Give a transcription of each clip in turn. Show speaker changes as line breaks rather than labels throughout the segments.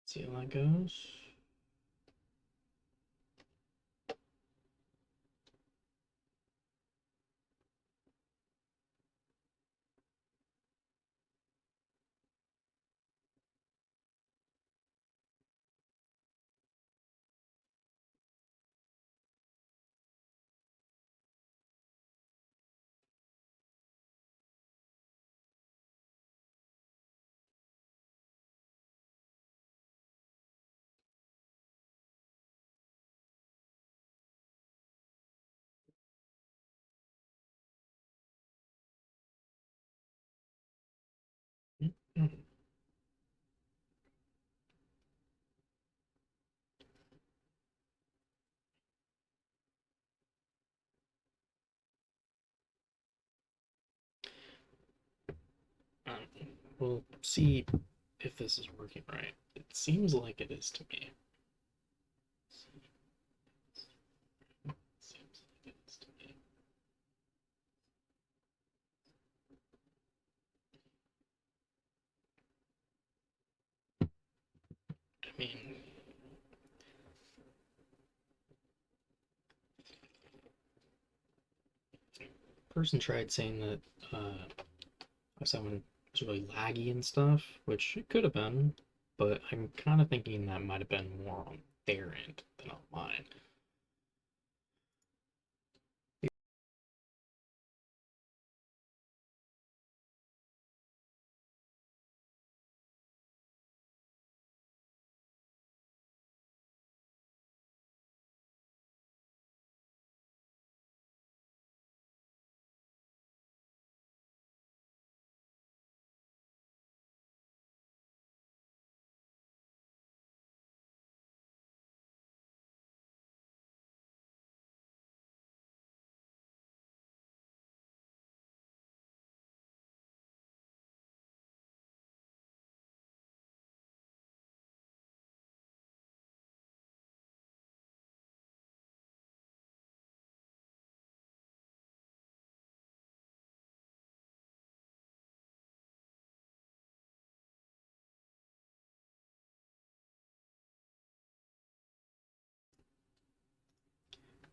See how that goes. Um, we'll see if this is working right. It seems like it is to me. Seems like it is to me. I mean, person tried saying that someone was really laggy and stuff, which it could have been, but I'm kind of thinking that might have been more on their end than on mine.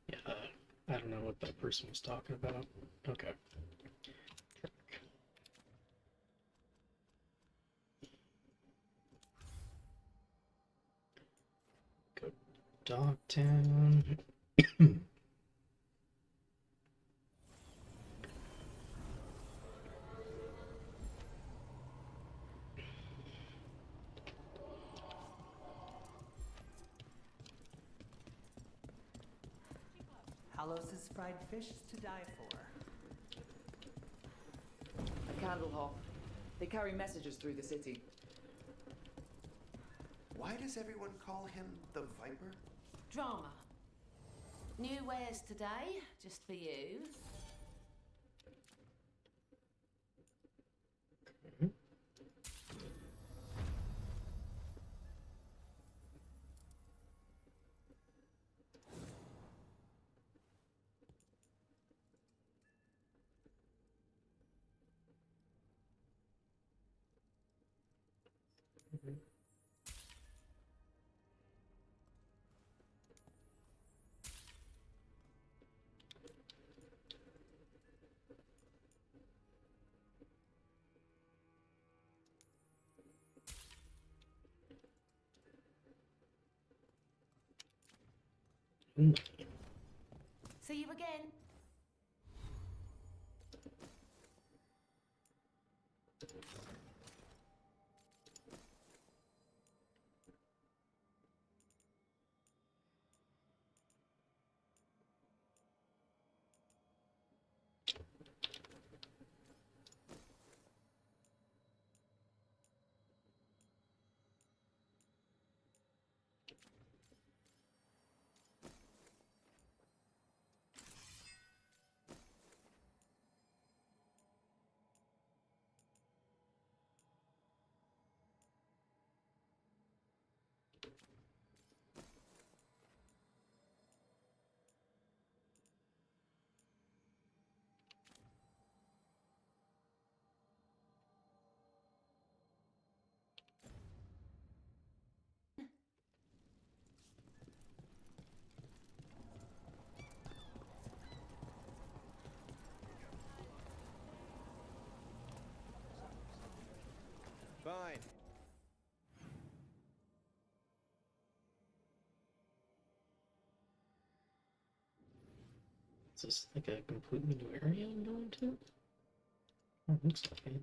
Yeah, I don't know what that person was talking about. Okay. Go Dogtown.
Halos's fried fish is to die for.
A candle hop. They carry messages through the city.
Why does everyone call him the Viper?
Drama. New wares today, just for you. See you again.
Is this like a completely new area I'm going to? Oh, looks like it.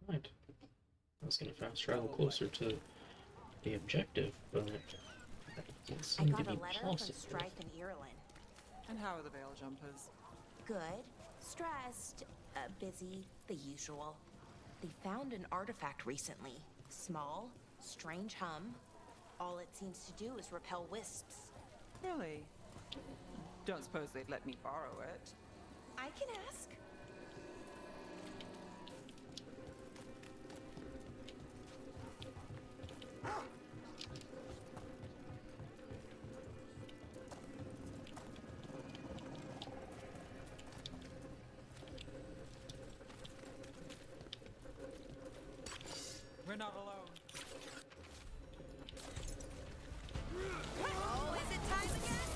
Right. I was gonna fast travel closer to the objective, but that doesn't
I
seem to
got a
be
letter from
possible.
Strife and Ireland.
And how are the Veil Jumpers?
Good. Stressed. Busy. The usual. They found an artifact recently. Small. Strange hum. All it seems to do is repel wisps.
Really? Don't suppose they'd let me borrow it?
I can ask.
We're not alone.
Oh, is it time again?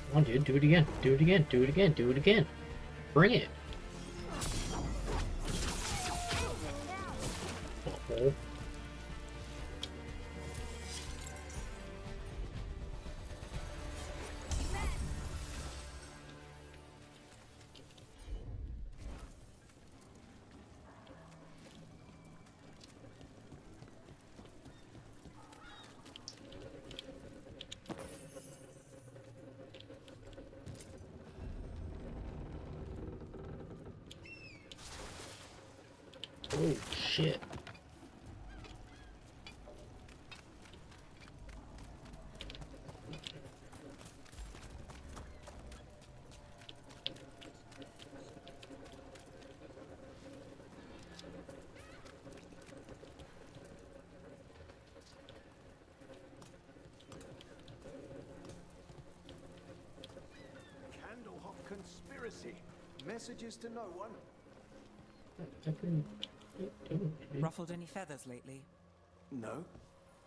Come on, dude, do it again. Do it again. Do it again. Do it again. Bring it. Uh-oh. Oh, shit.
Candlehop conspiracy. Messages to no one.
Ruffled any feathers lately?
No.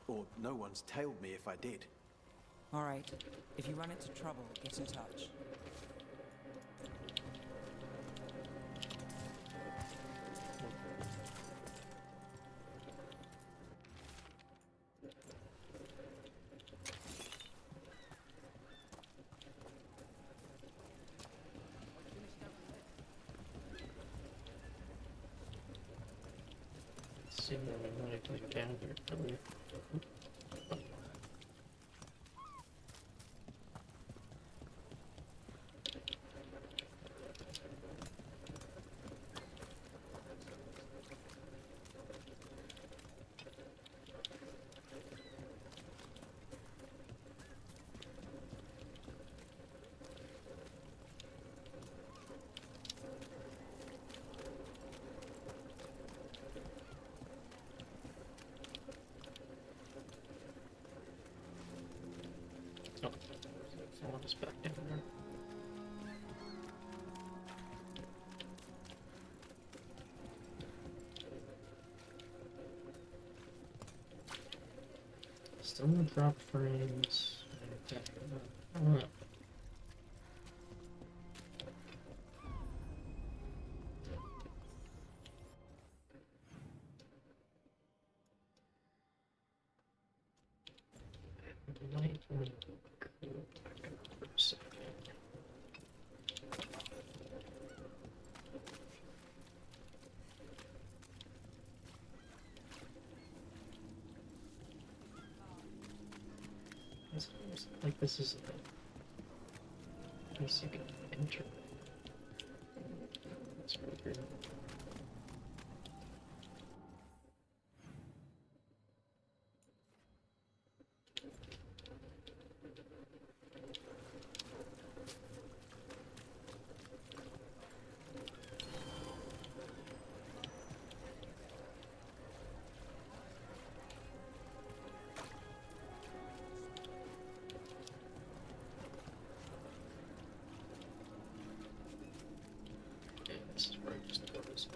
Or no one's tailed me if I did.
All right. If you run into trouble, get in touch.
See what I'm like down here. Probably. Oh, someone is back down there. Still no drop frames. Okay. Might want to go back up for a second. It's almost like this is a place you can enter. That's really weird. Okay, this is where I just noticed.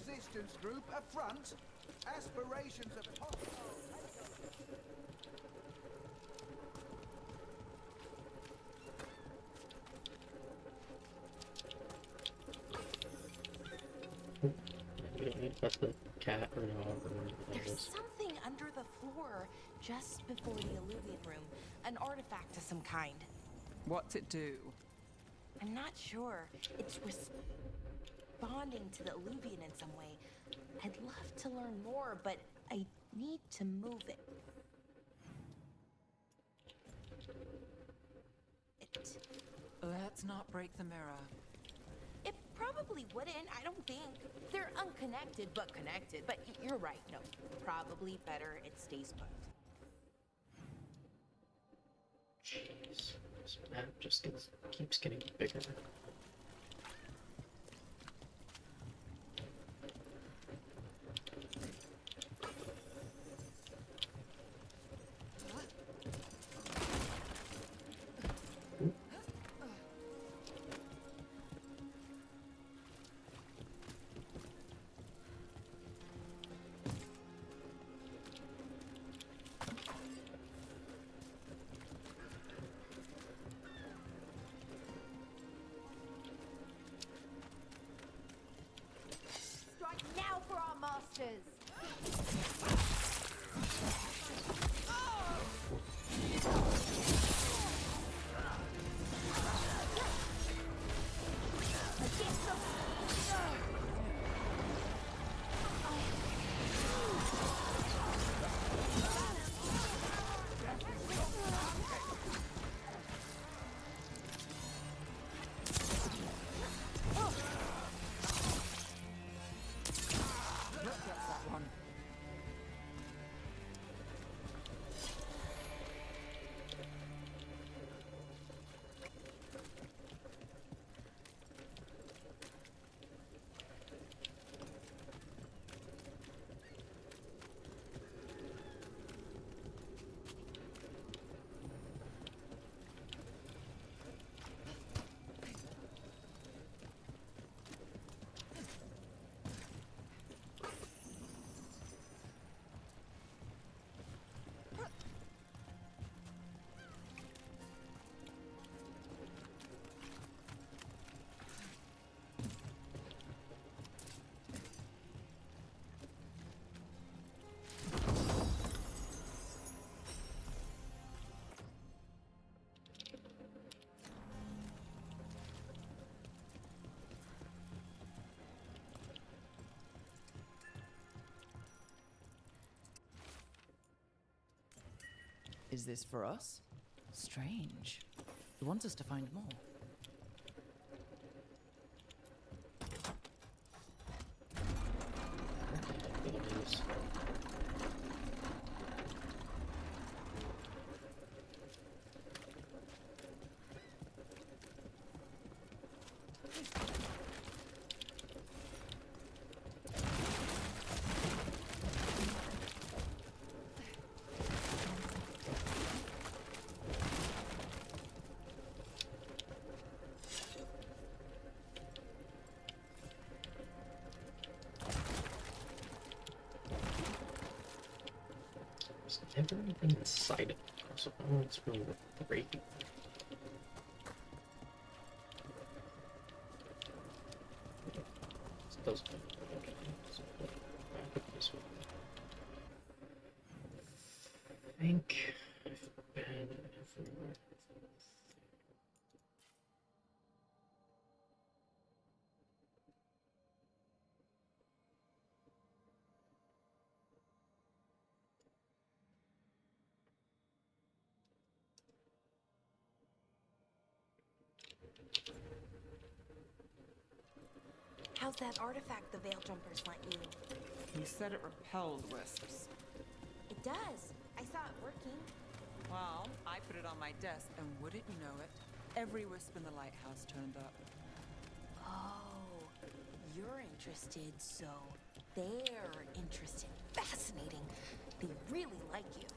resistance group affront aspirations of hostile.
We don't need to touch the cat or dog or whatever that
There's
is.
something under the floor just before the Illuvian room. An artifact of some kind.
What's it do?
I'm not sure. It's responding to the Illuvian in some way. I'd love to learn more, but I need to move it.
Let's not break the mirror.
It probably wouldn't, I don't think. They're unconnected, but connected. But you're right, no. Probably better it stays put.
Jeez, this map just keeps getting bigger.
Strike now for our masters!
That's that one.
Is this for us? Strange. He wants us to find more.
I think it is. There's never anything inside it, so I don't know what's really worth breaking. This does okay, so back up this way. I think I've been everywhere.
How's that artifact the Veil Jumpers lent you?
You said it repelled wisps.
It does. I saw it working.
Well, I put it on my desk, and wouldn't you know it, every wisp in the lighthouse turned up.
Oh, you're interested, so they're interested. Fascinating. They really like you.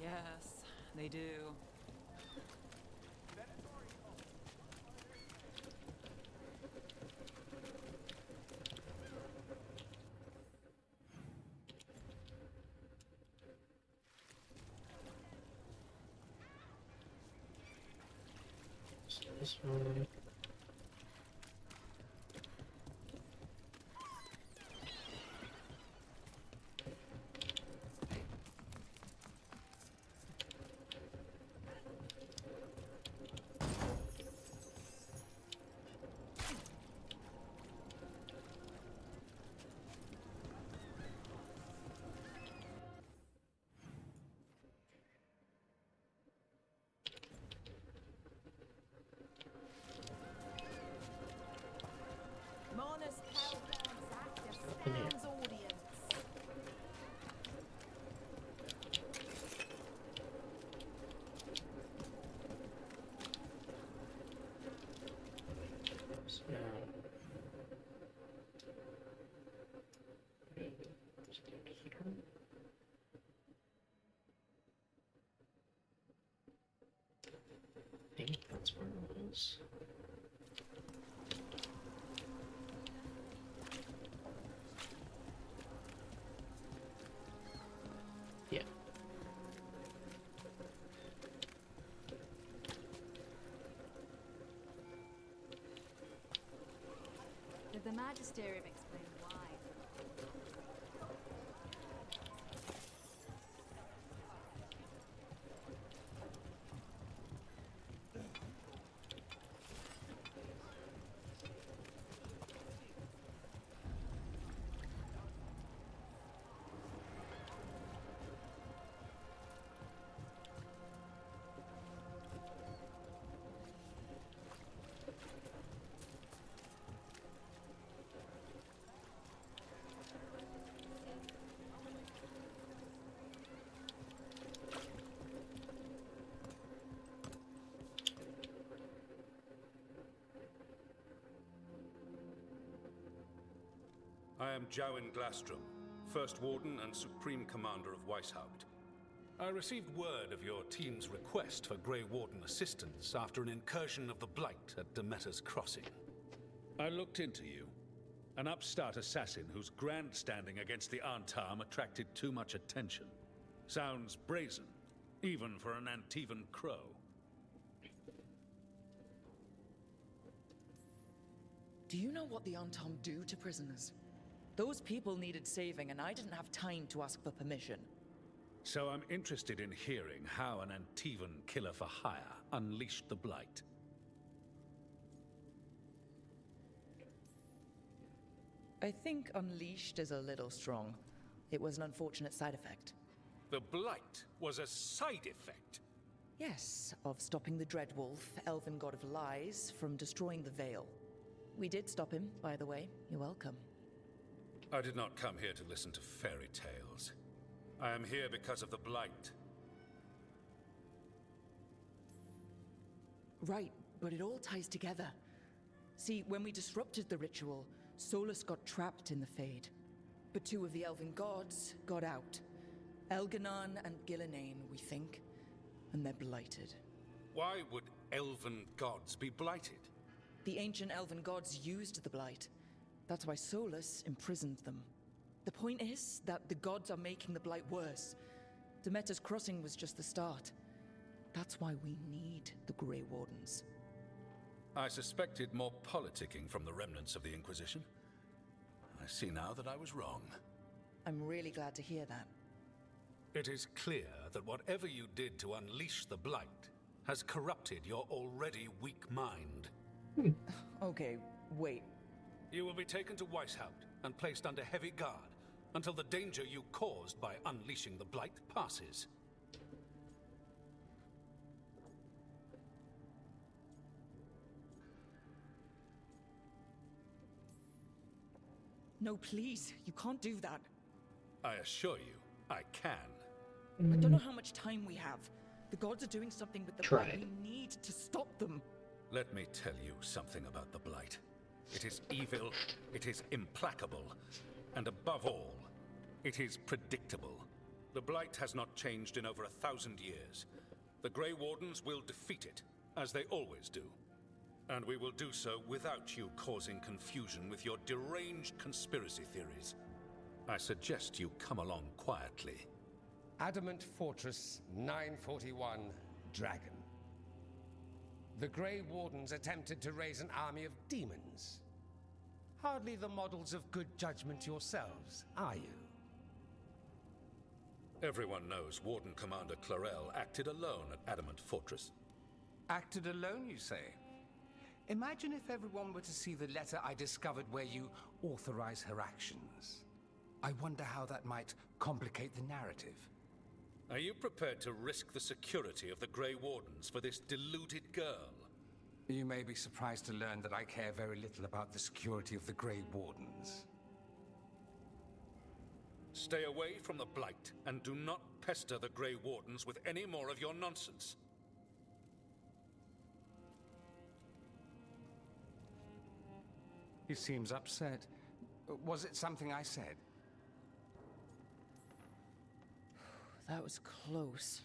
Yes, they do.
this one.
Mona's Calgon's active
in here.
stands audience.
So now. I think that's where it was. Yeah.
Did the Magisterium explain why?
I am Jowen Glastrom, First Warden and Supreme Commander of Weishaupt. I received word of your team's request for Grey Warden assistance after an incursion of the Blight at Demeter's Crossing. I looked into you. An upstart assassin whose grandstanding against the Antam attracted too much attention. Sounds brazen, even for an Antivan crow.
Do you know what the Antam do to prisoners? Those people needed saving, and I didn't have time to ask for permission.
So I'm interested in hearing how an Antivan killer for hire unleashed the Blight.
I think unleashed is a little strong. It was an unfortunate side effect.
The Blight was a side effect?
Yes, of stopping the Dreadwolf, elven god of lies, from destroying the Veil. We did stop him, by the way. You're welcome.
I did not come here to listen to fairy tales. I am here because of the Blight.
Right, but it all ties together. See, when we disrupted the ritual, Solus got trapped in the Fade. But two of the elven gods got out. Elganon and Gillenane, we think. And they're blighted.
Why would elven gods be blighted?
The ancient elven gods used the Blight. That's why Solus imprisoned them. The point is that the gods are making the Blight worse. Demeter's Crossing was just the start. That's why we need the Grey Wardens.
I suspected more politicking from the remnants of the Inquisition. I see now that I was wrong.
I'm really glad to hear that.
It is clear that whatever you did to unleash the Blight has corrupted your already weak mind.
Okay, wait.
You will be taken to Weishaupt and placed under heavy guard until the danger you caused by unleashing the Blight passes.
No, please, you can't do that.
I assure you, I can.
I don't know how much time we have. The gods are doing something with the
Try
Blight.
it.
We need to stop them.
Let me tell you something about the Blight. It is evil, it is implacable, and above all, it is predictable. The Blight has not changed in over 1,000 years. The Grey Wardens will defeat it, as they always do. And we will do so without you causing confusion with your deranged conspiracy theories. I suggest you come along quietly.
Adamant Fortress 941 Dragon. The Grey Wardens attempted to raise an army of demons. Hardly the models of good judgment yourselves, are you?
Everyone knows Warden Commander Clarel acted alone at Adamant Fortress.
Acted alone, you say? Imagine if everyone were to see the letter I discovered where you authorize her actions. I wonder how that might complicate the narrative.
Are you prepared to risk the security of the Grey Wardens for this deluded girl?
You may be surprised to learn that I care very little about the security of the Grey Wardens.
Stay away from the Blight, and do not pester the Grey Wardens with any more of your nonsense.
He seems upset. Was it something I said?
That was close.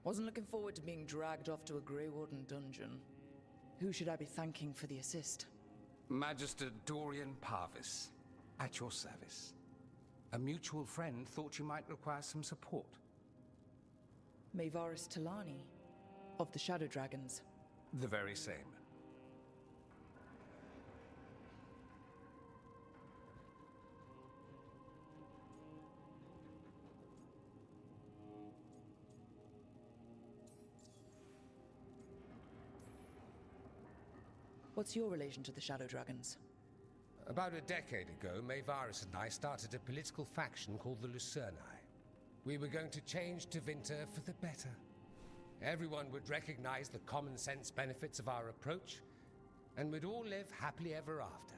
Wasn't looking forward to being dragged off to a Grey Warden dungeon. Who should I be thanking for the assist?
Magister Dorian Parvis, at your service. A mutual friend thought you might require some support.
Maevaris Talani, of the Shadow Dragons.
The very same.
What's your relation to the Shadow Dragons?
About a decade ago, Maevaris and I started a political faction called the Lucerni. We were going to change Tevinter for the better. Everyone would recognize the common sense benefits of our approach, and we'd all live happily ever after.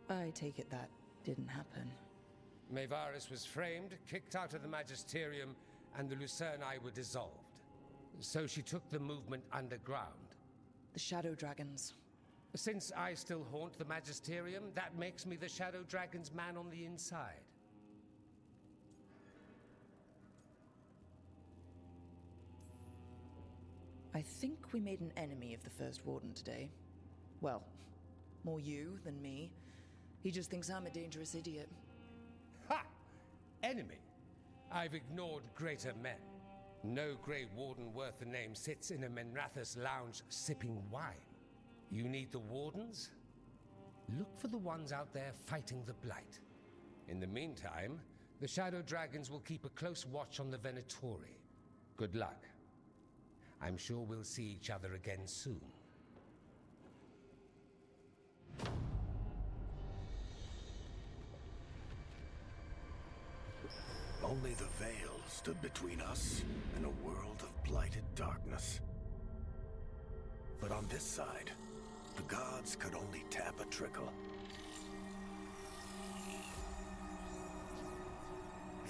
I take it that didn't happen.
Maevaris was framed, kicked out of the Magisterium, and the Lucerni were dissolved. So she took the movement underground.
The Shadow Dragons.
Since I still haunt the Magisterium, that makes me the Shadow Dragon's man on the inside.
I think we made an enemy of the First Warden today. Well, more you than me. He just thinks I'm a dangerous idiot.
Ha! Enemy? I've ignored greater men. No Grey Warden worth the name sits in a Menrathus lounge sipping wine. You need the Wardens? Look for the ones out there fighting the Blight. In the meantime, the Shadow Dragons will keep a close watch on the Venatori. Good luck. I'm sure we'll see each other again soon.
Only the veil stood between us and a world of blighted darkness. But on this side, the gods could only tap a trickle.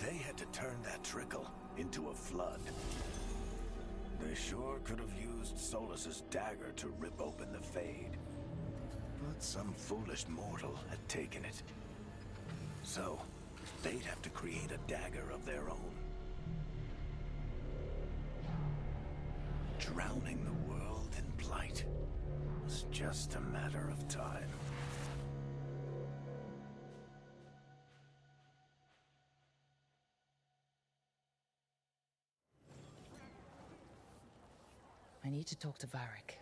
They had to turn that trickle into a flood. They sure could have used Solus's dagger to rip open the Fade. But some foolish mortal had taken it. So, they'd have to create a dagger of their own. Drowning the world in blight was just a matter of time.
I need to talk to Varric.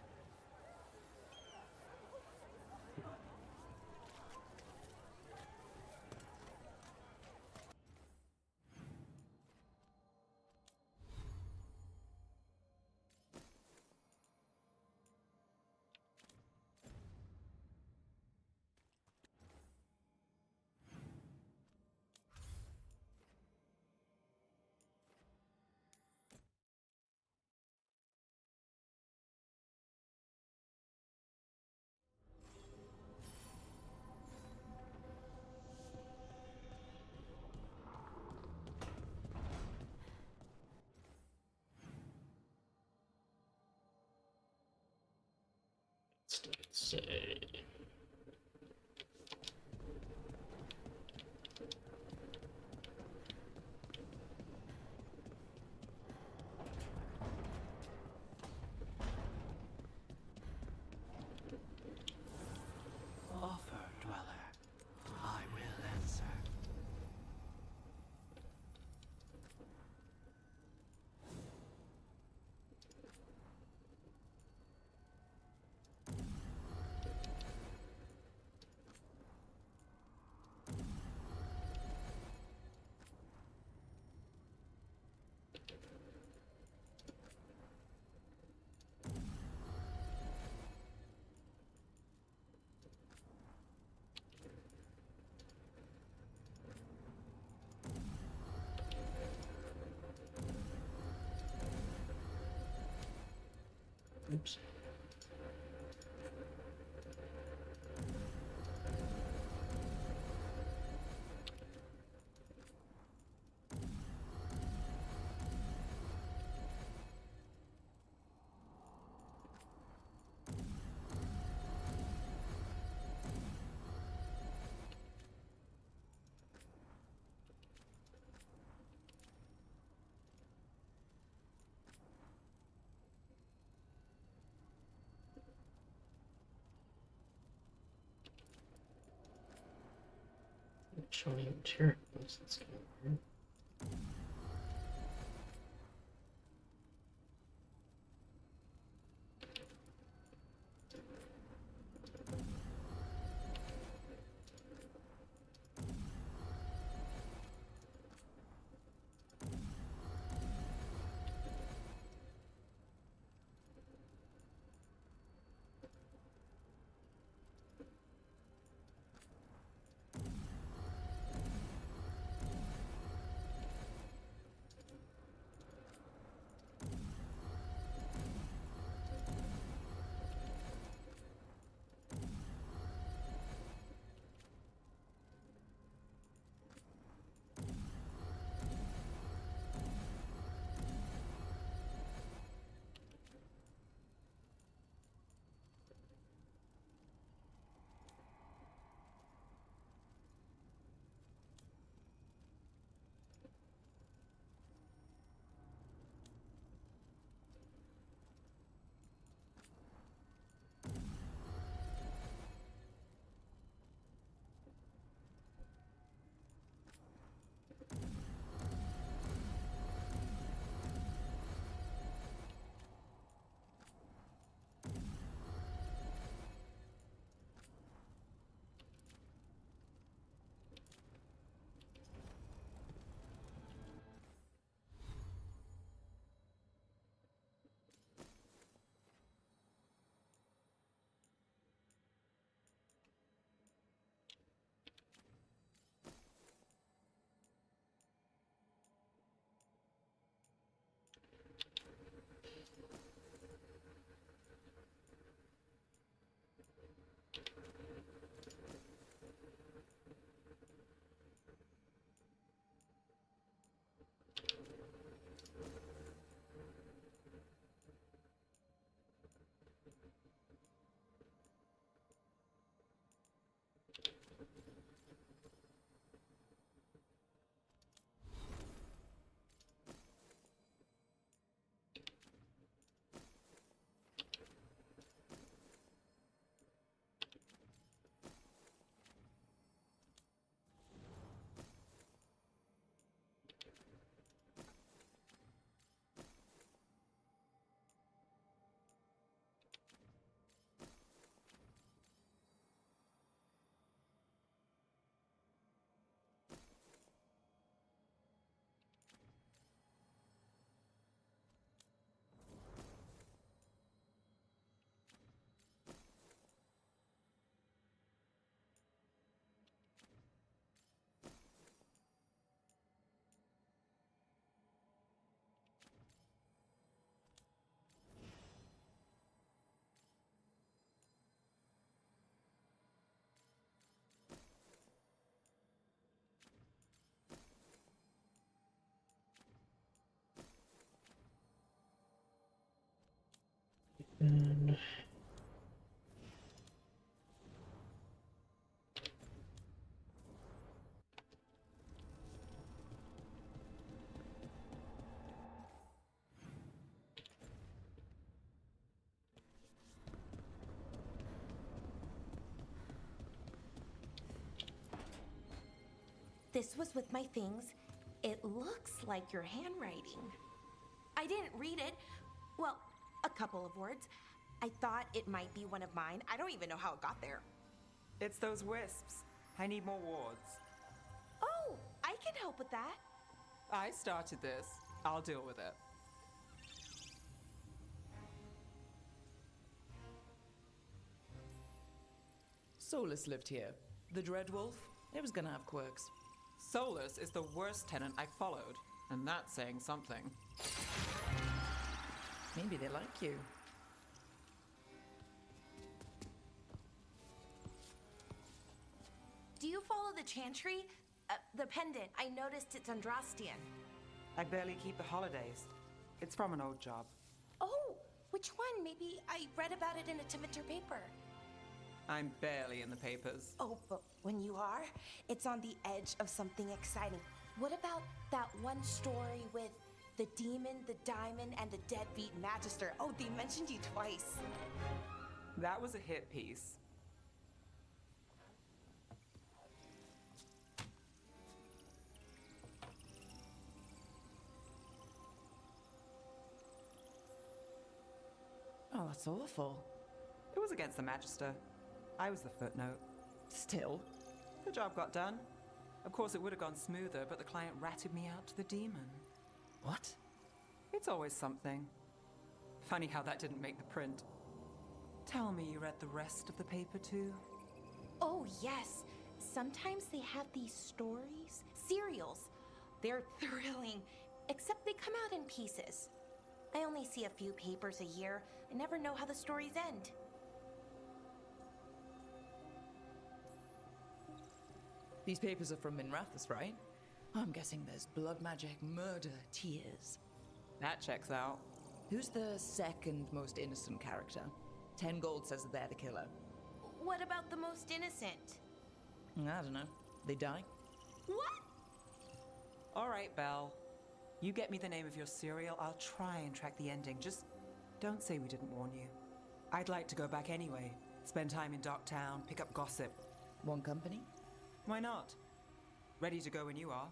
Let's say.
Offer, dweller. I will answer.
Oops. Showing chair. That's kind of weird. And
This was with my things. It looks like your handwriting. I didn't read it. Well, a couple of words. I thought it might be one of mine. I don't even know how it got there.
It's those wisps. I need more wards.
Oh, I can help with that.
I started this. I'll deal with it.
Solus lived here. The Dread Wolf. It was gonna have quirks.
Solus is the worst tenant I followed, and that's saying something.
Maybe they like you.
do you follow the chantry? The pendant. I noticed it's Andrastian.
I barely keep the holidays. It's from an old job.
Oh, which one? Maybe I read about it in a Timiter paper.
I'm barely in the papers.
Oh, but when you are, it's on the edge of something exciting. What about that one story with the demon, the diamond, and the deadbeat magister? Oh, they mentioned you twice.
That was a hit piece. Oh, that's awful. It was against the Magister. I was the footnote. Still, the job got done. Of course, it would have gone smoother, but the client ratted me out to the demon.
What?
It's always something. Funny how that didn't make the print. Tell me you read the rest of the paper too?
Oh, yes. Sometimes they have these stories, serials. They're thrilling, except they come out in pieces. I only see a few papers a year. I never know how the stories end.
These papers are from Minrathous, right? I'm guessing there's blood magic, murder, tears.
That checks out.
Who's the second most innocent character? 10 gold says that they're the killer.
What about the most innocent?
I don't know. They die?
What?
All right, Belle. You get me the name of your serial, I'll try and track the ending. Just don't say we didn't warn you. I'd like to go back anyway. Spend time in Darktown, pick up gossip.
One company?
Why not? Ready to go when you are.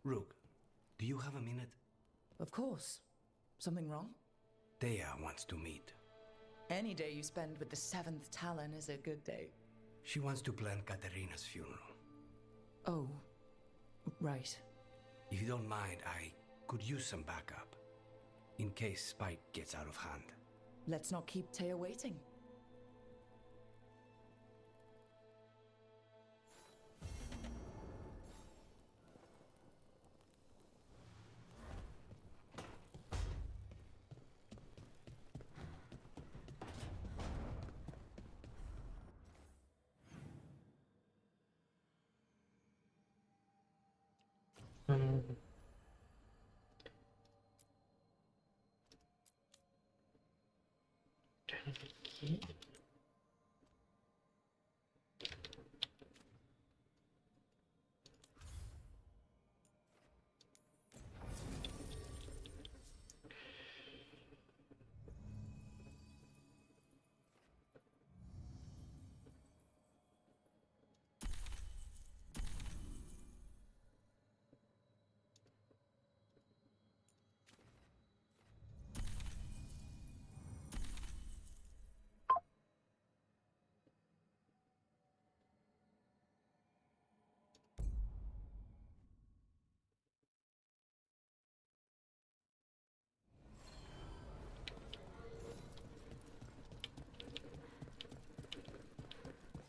Rook, do you have a minute?
Of course. Something wrong?
Thea wants to meet.
Any day you spend with the 7th Talon is a good day.
She wants to plan Katerina's funeral.
Oh, right.
If you don't mind, I could use some backup. In case Spike gets out of hand.
Let's not keep Taya waiting.
Okay.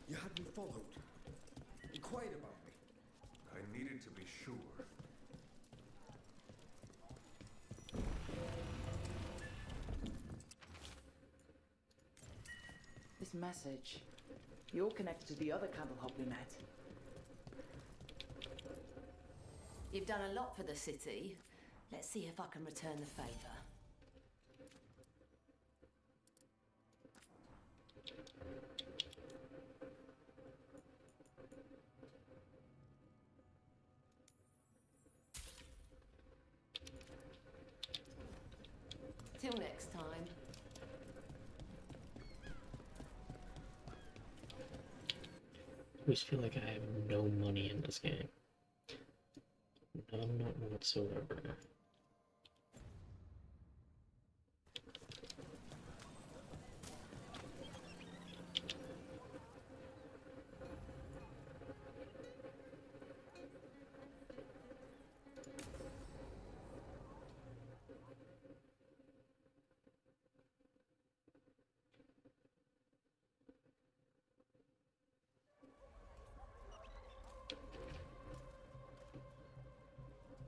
You had me followed. Inquired about me.
I needed to be sure.
This message. You're connected to the other Candlehop we met.
You've done a lot for the city. Let's see if I can return the favor. Till next time.
I just feel like I have no money in this game. None whatsoever.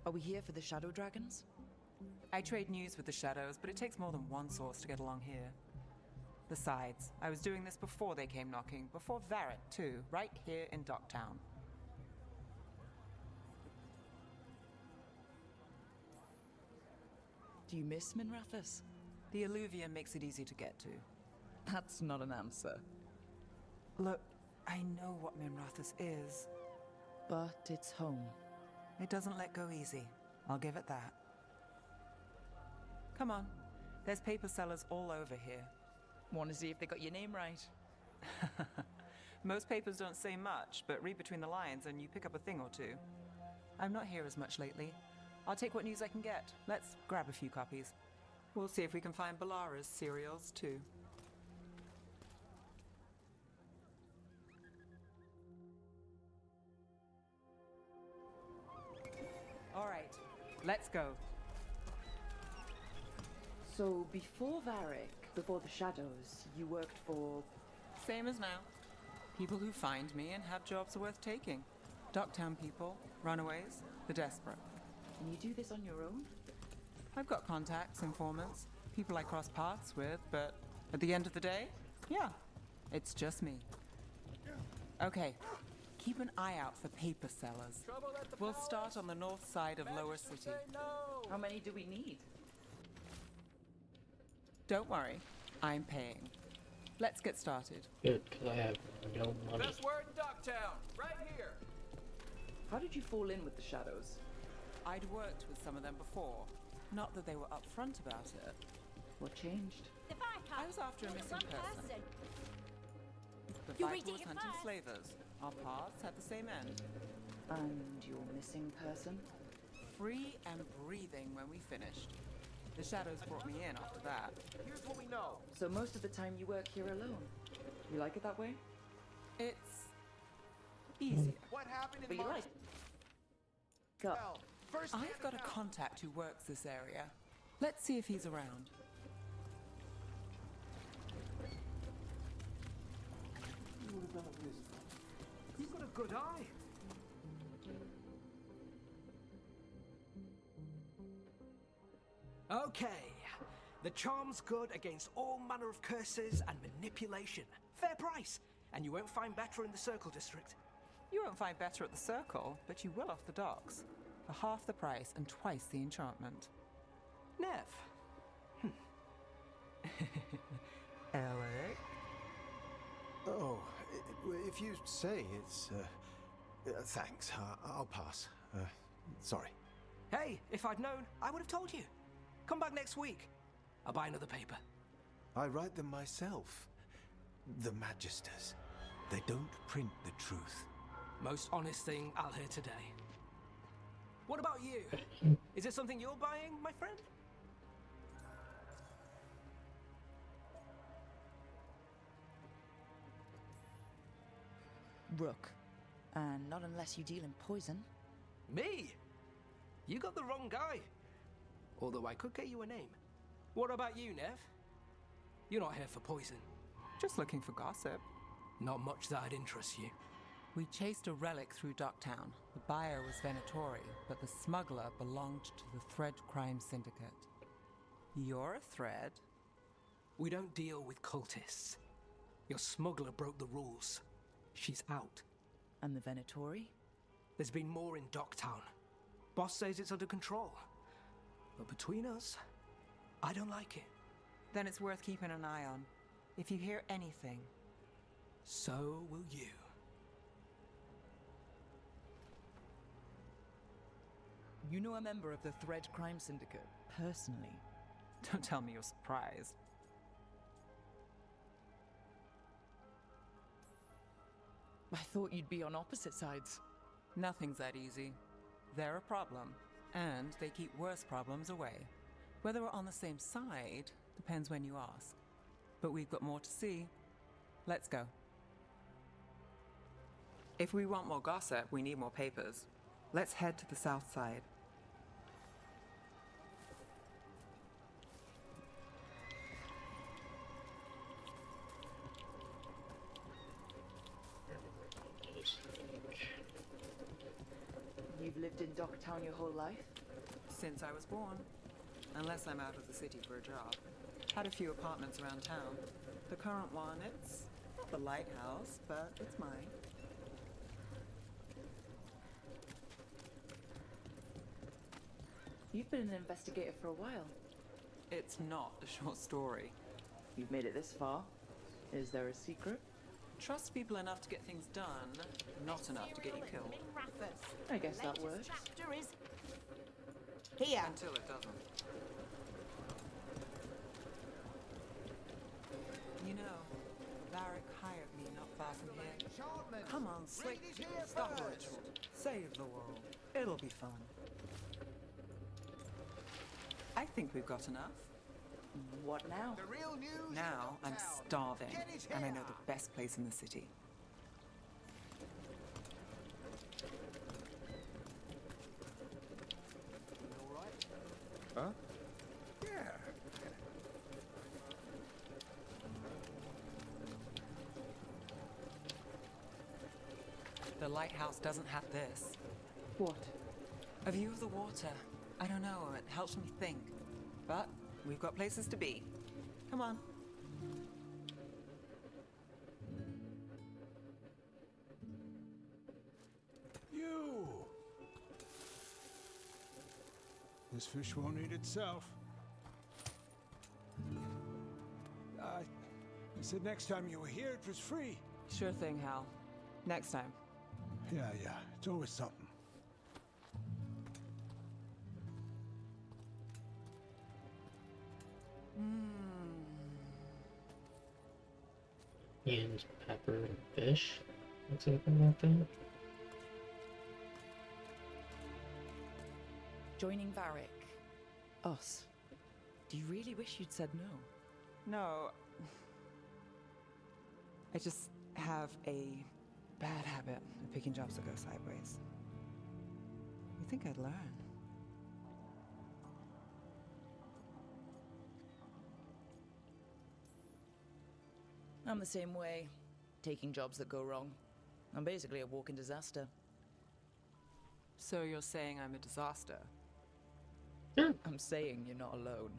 Are we here for the shadow dragons?
I trade news with the shadows, but it takes more than one source to get along here. Besides, I was doing this before they came knocking, before Varric too, right here in Docktown.
Do you miss Minrathous?
The alluvium makes it easy to get to.
That's not an answer.
Look, I know what Minrathous is.
But it's home.
It doesn't let go easy. I'll give it that. Come on. There's paper sellers all over here.
Want to see if they got your name right?
Most papers don't say much, but read between the lines and you pick up a thing or two. I'm not here as much lately. I'll take what news I can get. Let's grab a few copies. We'll see if we can find Balara's serials, too. All right, let's go.
So, before Varric, before the Shadows, you worked for...
Same as now. People who find me and have jobs worth taking. Docktown people, runaways, the desperate.
Can you do this on your own?
I've got contacts, informants, people I cross paths with, but at the end of the day, yeah, it's just me. Okay, keep an eye out for paper sellers. We'll start on the north side of Lower City.
How many do we need?
Don't worry, I'm paying. Let's get started.
Good, because I have no money.
Best word in Docktown, right here.
How did you fall in with the Shadows?
I'd worked with some of them before. Not that they were upfront about it.
What changed?
I was after a missing person. The fight was hunting slavers. Our paths had the same end.
And your missing person?
Free and breathing when we finished. The Shadows brought me in after that.
Here's what we know.
So most of the time you work here alone. You like it that way?
It's easier.
What happened in
But you
March?
like Go.
First,
I've got a contact who works this area. Let's see if he's around.
You've got a good eye. Okay. The charm's good against all manner of curses and manipulation. Fair price. And you won't find better in the Circle District.
You won't find better at the Circle, but you will off the docks. For half the price and twice the enchantment.
Nev.
Alec?
Oh, if you say it's... thanks. I'll pass. Sorry.
Hey, if I'd known, I would have told you. Come back next week. I'll buy another paper.
I write them myself. The Magisters. They don't print the truth.
Most honest thing I'll hear today. What about you? Is it something you're buying, my friend?
Rook. And not unless you deal in poison.
Me? You got the wrong guy. Although I could get you a name. What about you, Nev? You're not here for poison.
Just looking for gossip.
Not much that'd interest you.
We chased a relic through Docktown. The buyer was Venatori, but the smuggler belonged to the Thread Crime Syndicate. You're a thread?
We don't deal with cultists. Your smuggler broke the rules. She's out.
And the Venatori?
There's been more in Docktown. Boss says it's under control. But between us, I don't like it.
Then it's worth keeping an eye on. If you hear anything.
So will you.
You know a member of the Thread Crime Syndicate, personally?
Don't tell me you're surprised.
I thought you'd be on opposite sides.
Nothing's that easy. They're a problem, and they keep worse problems away. Whether we're on the same side depends when you ask. But we've got more to see. Let's go. If we want more gossip, we need more papers. Let's head to the south side.
You've lived in Docktown your whole life?
Since I was born. Unless I'm out of the city for a job. Had a few apartments around town. The current one, it's not the lighthouse, but it's mine.
You've been an investigator for a while.
It's not a short story.
You've made it this far. Is there a secret?
Trust people enough to get things done, not enough to get you killed.
I guess that works.
Chapter is here.
Until it doesn't. You know, Varric hired me not far from here. Come on, Slick. Stop a ritual. Save the world. It'll be fun. I think we've got enough.
What now?
The real news.
Now I'm starving, and I know the best place in the city.
All right.
Huh?
Yeah.
The lighthouse doesn't have this.
What?
A view of the water. I don't know, it helps me think. But we've got places to be. Come on.
You! This fish won't eat itself. I said next time you were here, it was free.
Sure thing, Hal. Next time.
Yeah, it's always something.
And pepper and fish. What's up in that thing?
Joining Varric. Us. Do you really wish you'd said no?
No. I just have a bad habit of picking jobs that go sideways. You think I'd learn?
I'm the same way. Taking jobs that go wrong. I'm basically a walking disaster.
So you're saying I'm a disaster?
I'm saying you're not alone.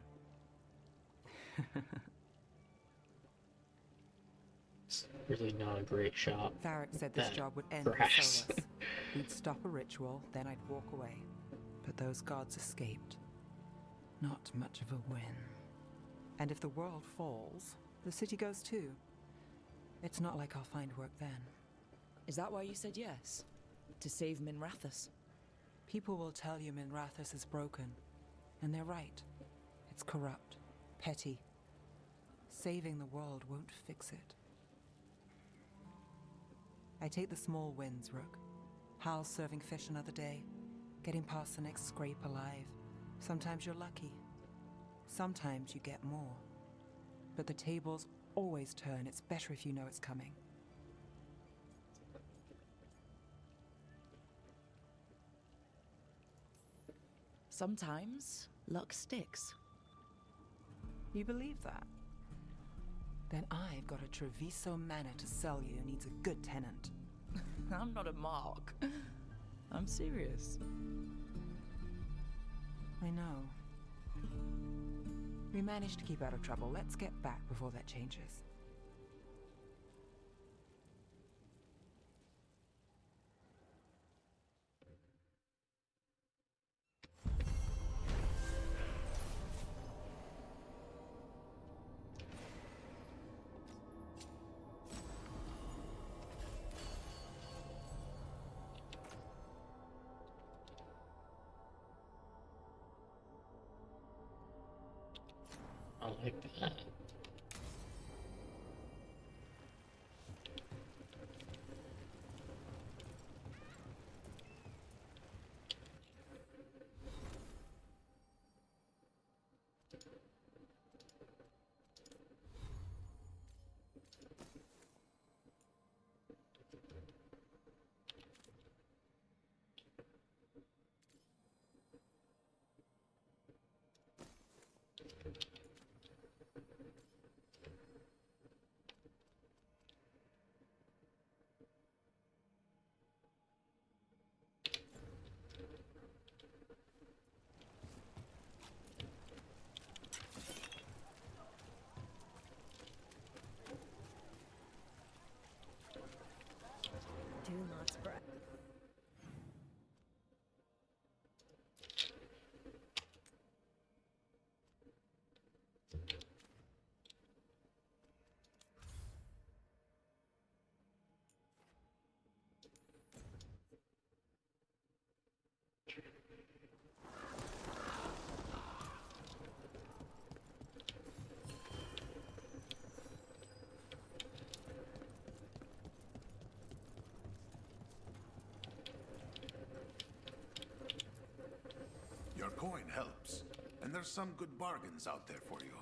It's really not a great shot.
Varric said this
Then,
job would end
perhaps.
with Solus. We'd stop a ritual, then I'd walk away. But those gods escaped. Not much of a win. And if the world falls, the city goes too. It's not like I'll find work then.
Is that why you said yes? To save Minrathous?
People will tell you Minrathous is broken. And they're right. It's corrupt, petty. Saving the world won't fix it. I take the small wins, Rook. Hal's serving fish another day. Getting past the next scrape alive. Sometimes you're lucky. Sometimes you get more. But the tables always turn. It's better if you know it's coming.
Sometimes luck sticks.
You believe that? Then I've got a Treviso manor to sell you who needs a good tenant.
I'm not a mark. I'm serious.
I know. We managed to keep out of trouble. Let's get back before that changes.
I like that.
Your coin helps, and there's some good bargains out there for you.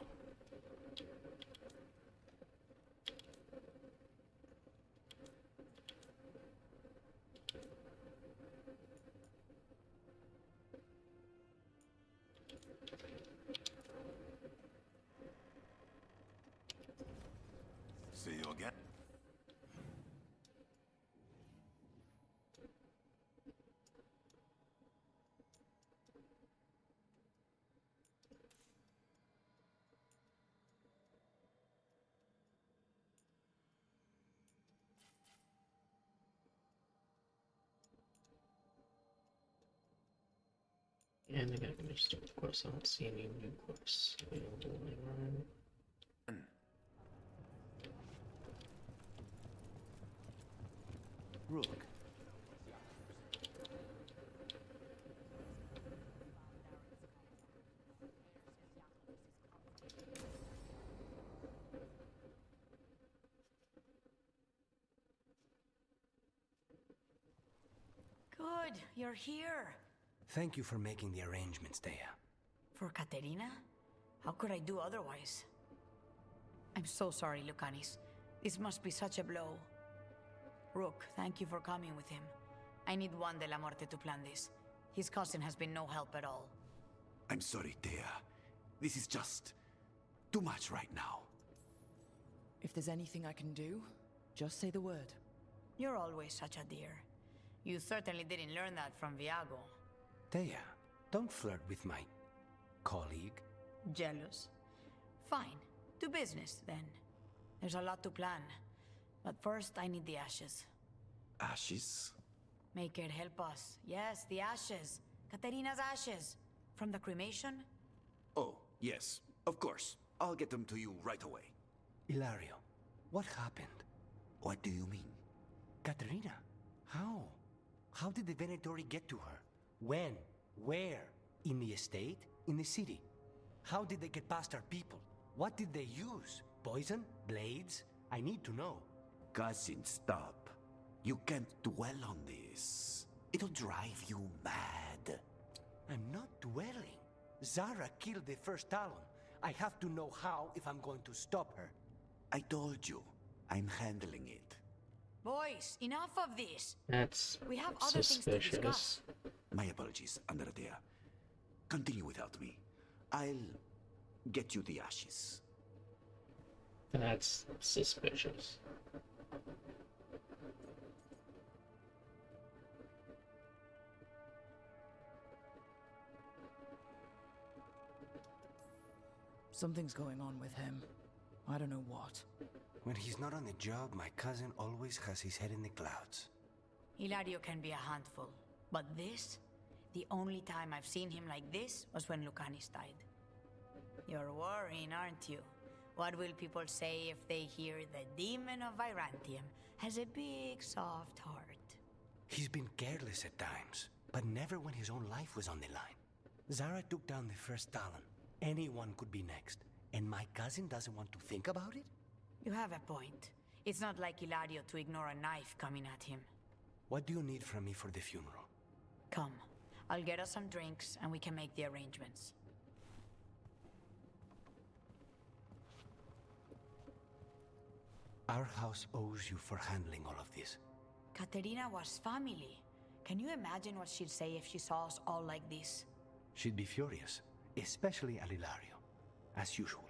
See you again.
And again, I'm just start with quests. I don't see any new quests available anywhere.
Rook.
Good, you're here.
Thank you for making the arrangements, Dea.
For Katerina? How could I do otherwise? I'm so sorry, Lucanis. This must be such a blow. Rook, thank you for coming with him. I need Juan de la Muerte to plan this. His cousin has been no help at all.
I'm sorry, Dea. This is just too much right now.
If there's anything I can do, just say the word.
You're always such a dear. You certainly didn't learn that from Viago.
Dea, don't flirt with my colleague.
Jealous? Fine. To business, then. There's a lot to plan. But first, I need the ashes.
Ashes?
Make it help us. Yes, the ashes. Katerina's ashes. From the cremation?
Oh, yes, of course. I'll get them to you right away.
Ilario, what happened?
What do you mean?
Katerina, how? How did the Venatori get to her? When? Where? In the estate? In the city? How did they get past our people? What did they use? Poison? Blades? I need to know.
Cousin, stop. You can't dwell on this. It'll drive you mad.
I'm not dwelling. Zara killed the first Talon. I have to know how if I'm going to stop her.
I told you. I'm handling it.
Boys, enough of this.
That's
we have other things to discuss.
My apologies, Andradea. Continue without me. I'll get you the ashes.
That's suspicious.
Something's going on with him. I don't know what.
When he's not on the job, my cousin always has his head in the clouds.
Hilario can be a handful, but this? The only time I've seen him like this was when Lucanis died. You're worrying, aren't you? What will people say if they hear the demon of Virantium has a big, soft heart?
He's been careless at times, but never when his own life was on the line. Zara took down the first Talon. Anyone could be next, and my cousin doesn't want to think about it?
You have a point. It's not like Hilario to ignore a knife coming at him.
What do you need from me for the funeral?
Come. I'll get us some drinks, and we can make the arrangements.
Our house owes you for handling all of this.
Katerina was family. Can you imagine what she'd say if she saw us all like this?
She'd be furious, especially at Hilario, as usual.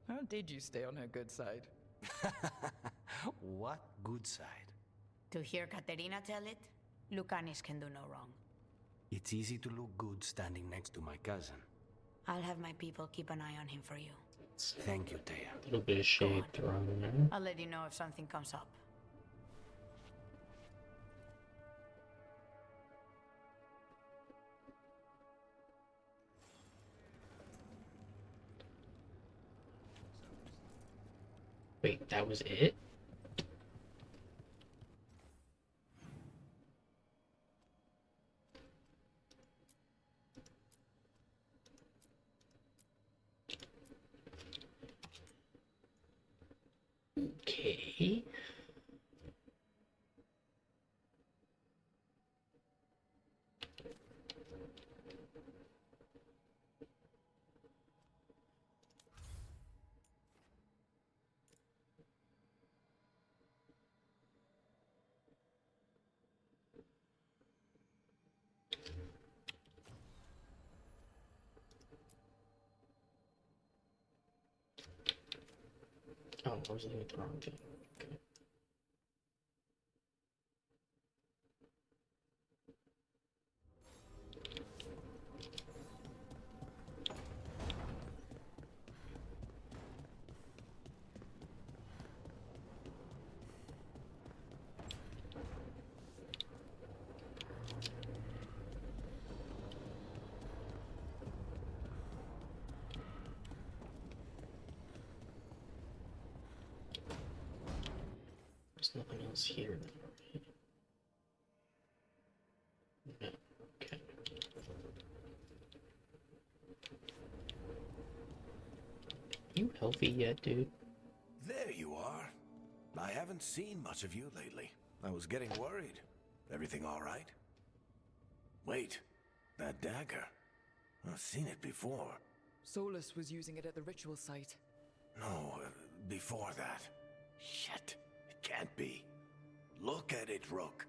How did you stay on her good side?
What good side?
To hear Katerina tell it, Lucanis can do no wrong.
It's easy to look good standing next to my cousin.
I'll have my people keep an eye on him for you.
Thank you, Dea.
A little bit of shade thrown there.
I'll let you know if something comes up.
Wait, that was it? Okay. I was looking at the wrong thing. Okay. There's nothing else here then, right? No. Okay. You healthy yet, dude?
There you are. I haven't seen much of you lately. I was getting worried. Everything all right? Wait, that dagger. I've seen it before.
Solus was using it at the ritual site.
No, before that. Shit, it can't be. Look at it, Rook.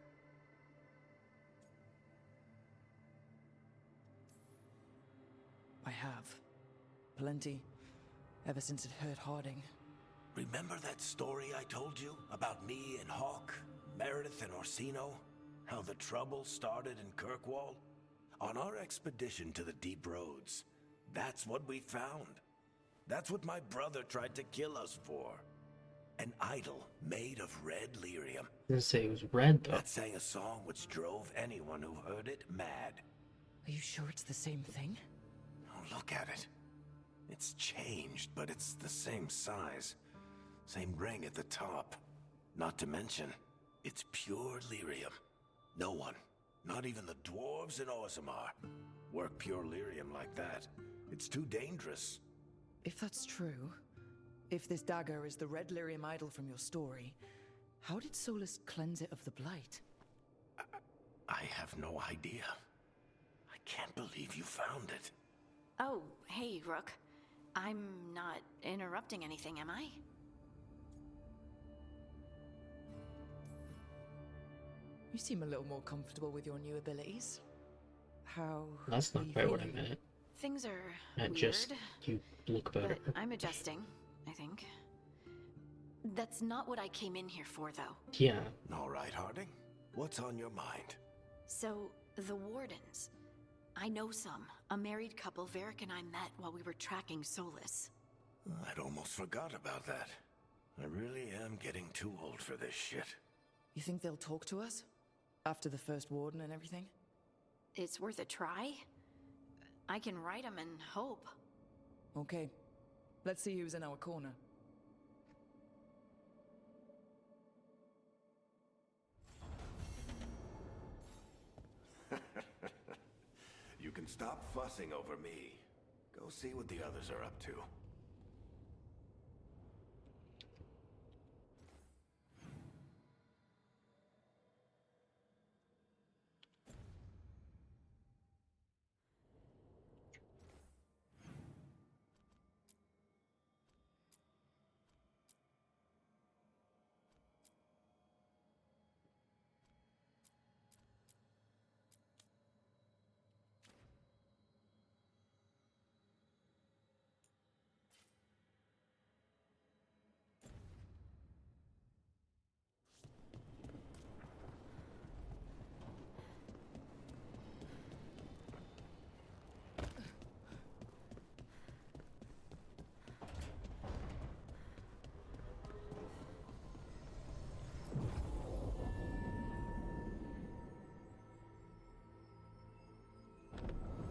I have. Plenty. Ever since it hurt Harding.
Remember that story I told you about me and Hawk, Meredith and Orsino? How the trouble started in Kirkwall? On our expedition to the Deep Roads, that's what we found. That's what my brother tried to kill us for. An idol made of red lyrium.
I didn't say it was red, though.
That sang a song which drove anyone who heard it mad.
Are you sure it's the same thing?
Oh, look at it. It's changed, but it's the same size. Same ring at the top. Not to mention, it's pure lyrium. No one, not even the dwarves in Orzammar, work pure lyrium like that. It's too dangerous.
If that's true, if this dagger is the red lyrium idol from your story, how did Solus cleanse it of the blight?
I have no idea. I can't believe you found it.
Oh, hey, Rook. I'm not interrupting anything, am I?
You seem a little more comfortable with your new abilities. How
That's not quite what I meant.
Things are
Not
weird,
just you look better.
but I'm adjusting, I think. That's not what I came in here for, though.
Yeah.
All right, Harding. What's on your mind?
So, the Wardens. I know some. A married couple Varric and I met while we were tracking Solus.
I'd almost forgot about that. I really am getting too old for this shit.
You think they'll talk to us? After the first warden and everything?
It's worth a try. I can write them and hope.
Okay. Let's see who's in our corner.
You can stop fussing over me. Go see what the others are up to.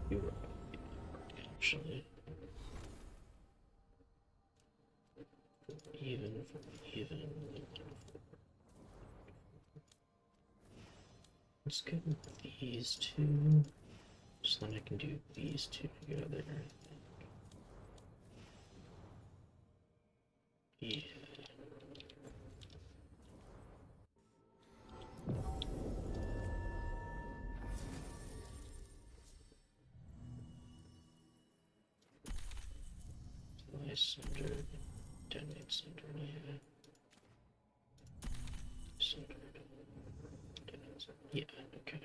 You're right. Actually. Even. Let's get these two. So then I can do these two together, I think. Yeah. Centered, detonate centered, yeah. Centered, detonate centered. Yeah, okay.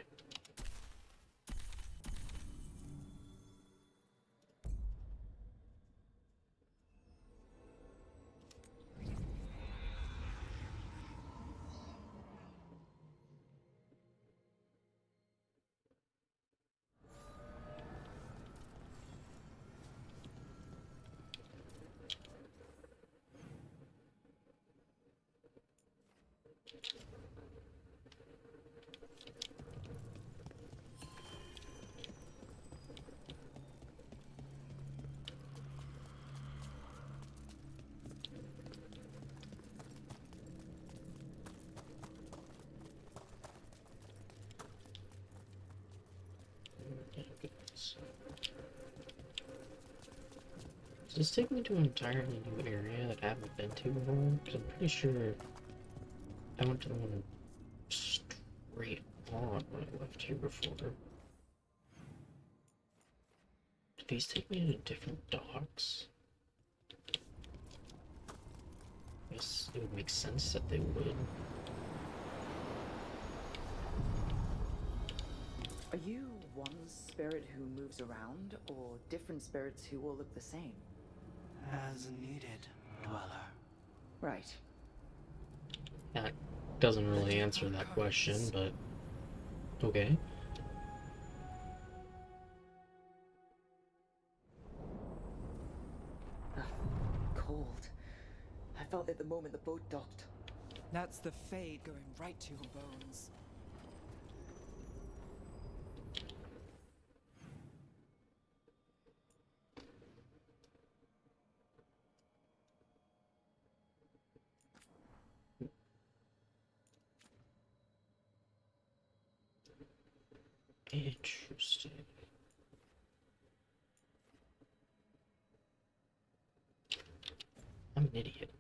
Does this take me to an entirely new area that I haven't been to before? Because I'm pretty sure I went to the one straight on when I left here before. Do these take me to different docks? I guess it would make sense that they would.
Are you one spirit who moves around, or different spirits who all look the same?
As needed, Dweller.
Right.
That doesn't really answer that question, but okay.
Cold. I felt it the moment the boat docked.
That's the Fade going right to your bones.
Interesting. I'm an idiot.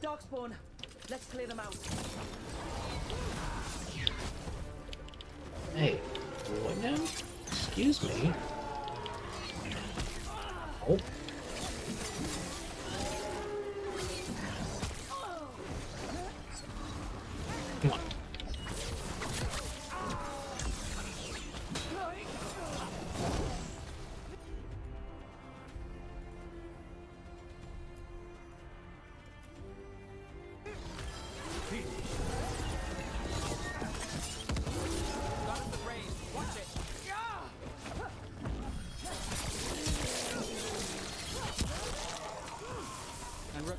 Darkspawn! Let's clear them out.
Hey, what now? Excuse me. Oh. Come on.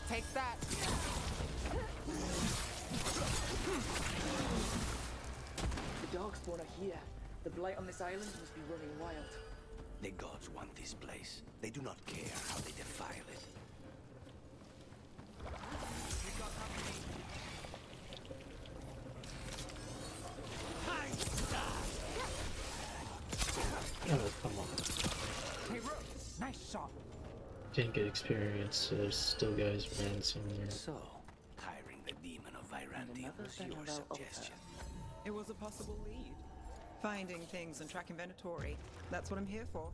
Take that!
The Darkspawn are here. The blight on this island must be running wild.
The gods want this place. They do not care how they defile it.
Oh, come on.
Hey, Rook! Nice shot!
Didn't get experience, so there's still guys ran somewhere.
So, hiring the demon of Virantia was your suggestion.
It was a possible lead. Finding things and tracking inventory. That's what I'm here for.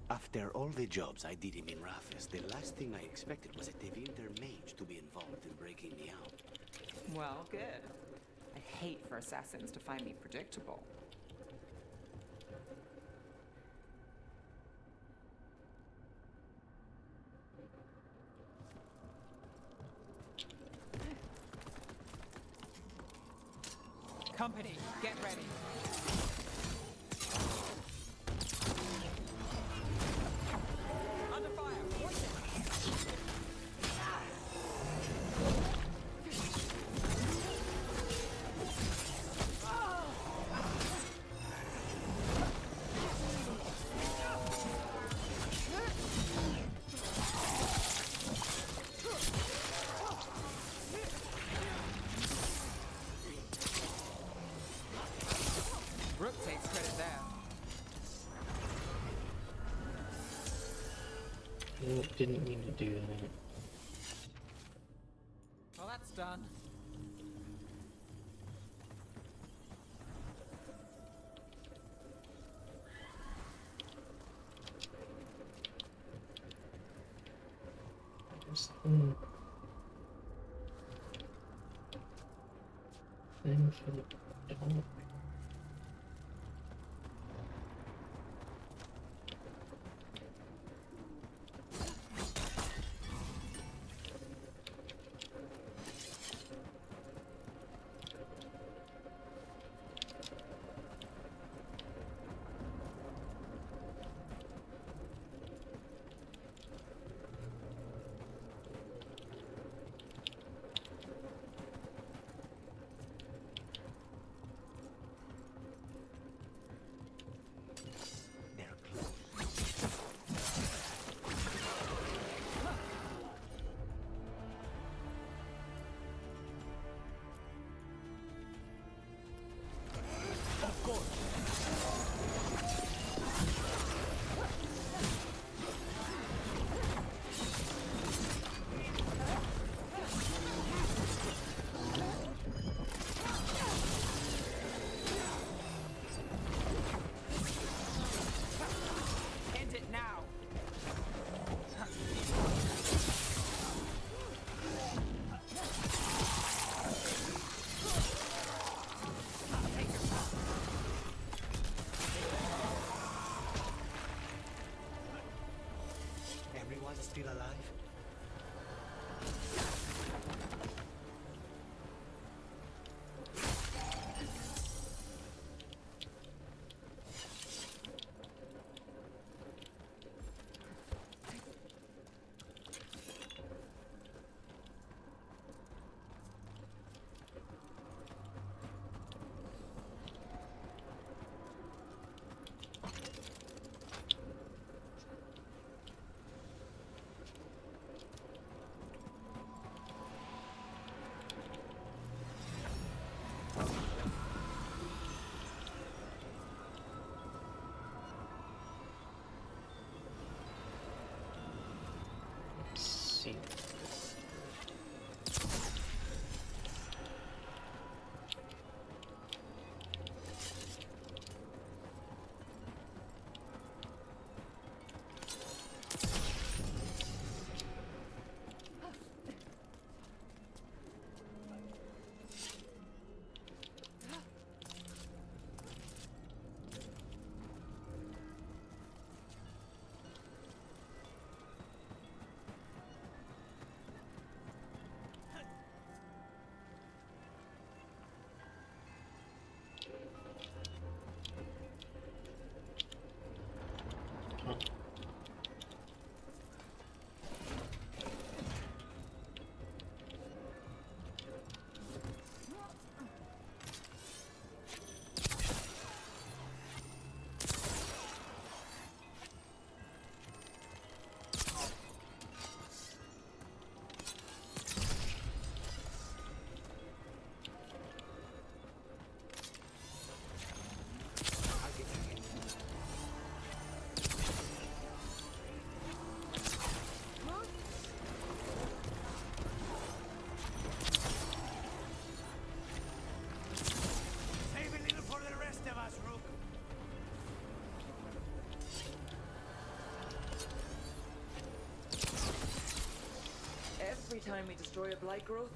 After all the jobs I did in Minrafis, the last thing I expected was a Tevinter mage to be involved in breaking me out.
Well, good. I hate for assassins to find me predictable. Company, get ready. Under fire, watch it. Rook takes credit there.
Nope, didn't mean to do that.
Well, that's done.
Where's the thing for the dog?
still alive?
See.
Every time we destroy a blight growth,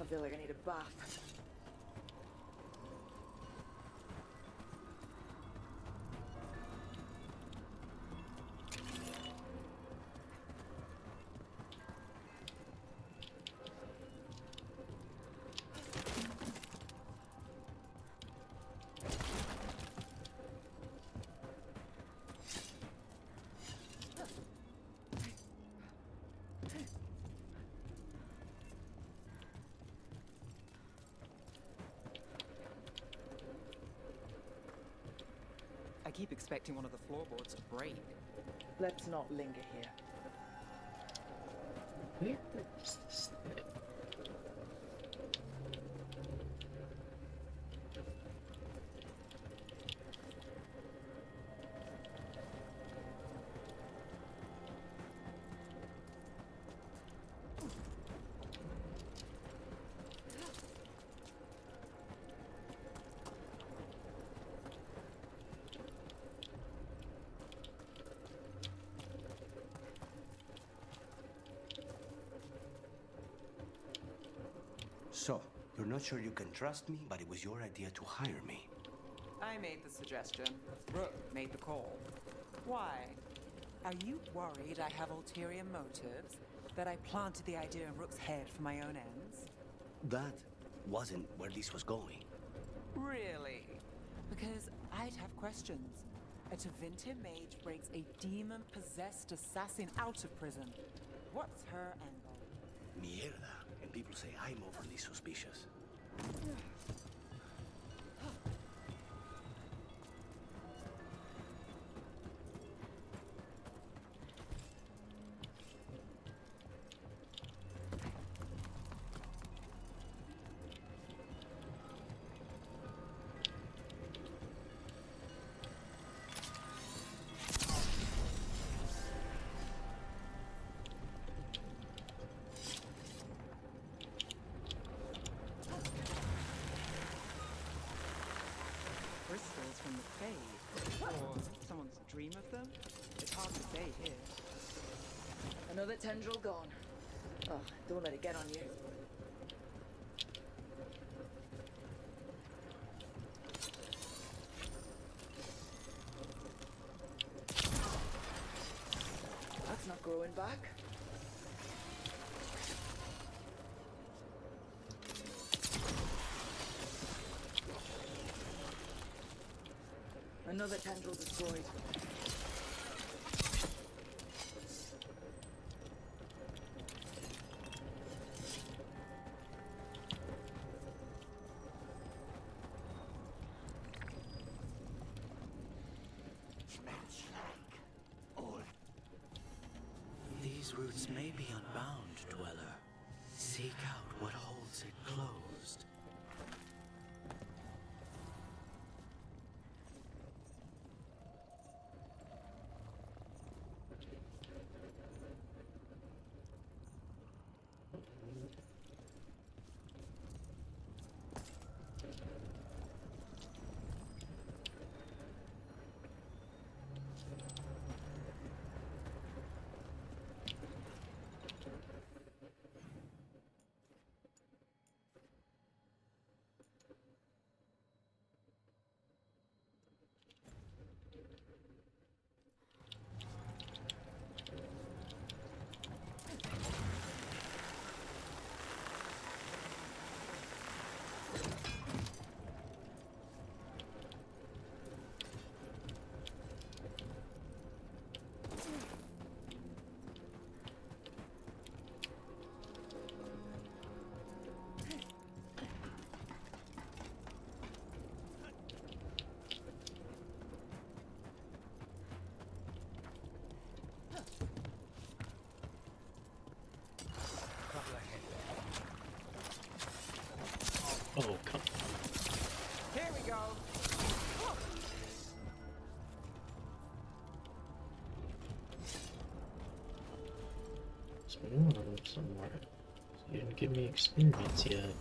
I feel like I need a bath.
I keep expecting one of the floorboards to break.
Let's not linger here.
Where is this thing?
So, you're not sure you can trust me, but it was your idea to hire me.
I made the suggestion. Rook made the call. Why? Are you worried I have ulterior motives? That I planted the idea in Rook's head for my own ends?
That wasn't where this was going.
Really? Because I'd have questions. A Tevinter mage breaks a demon-possessed assassin out of prison. What's her angle?
Mierda. And people say I'm overly suspicious.
Crystals from the Fade. Or someone's dream of them? It's hard to say here.
Another tendril gone. Oh, don't let it get on you. That's not growing back. Another tendril destroyed.
These roots may be unbound, Dweller. Seek out what holds it closed.
Oh, come
Here we go.
There's more of them somewhere. You didn't give me experience yet.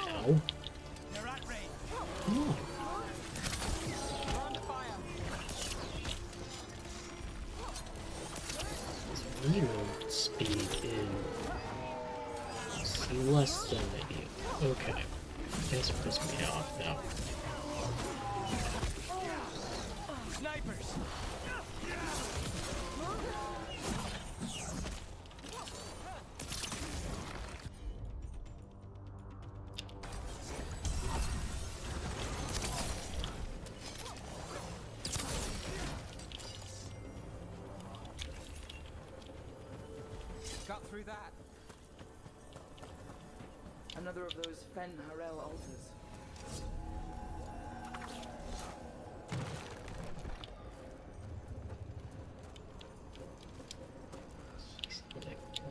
Ow. Come on. This reload speed is less than ideal. Okay. This pisses me off now.
Snipers! Got through that.
Another of those Fen Harel altars.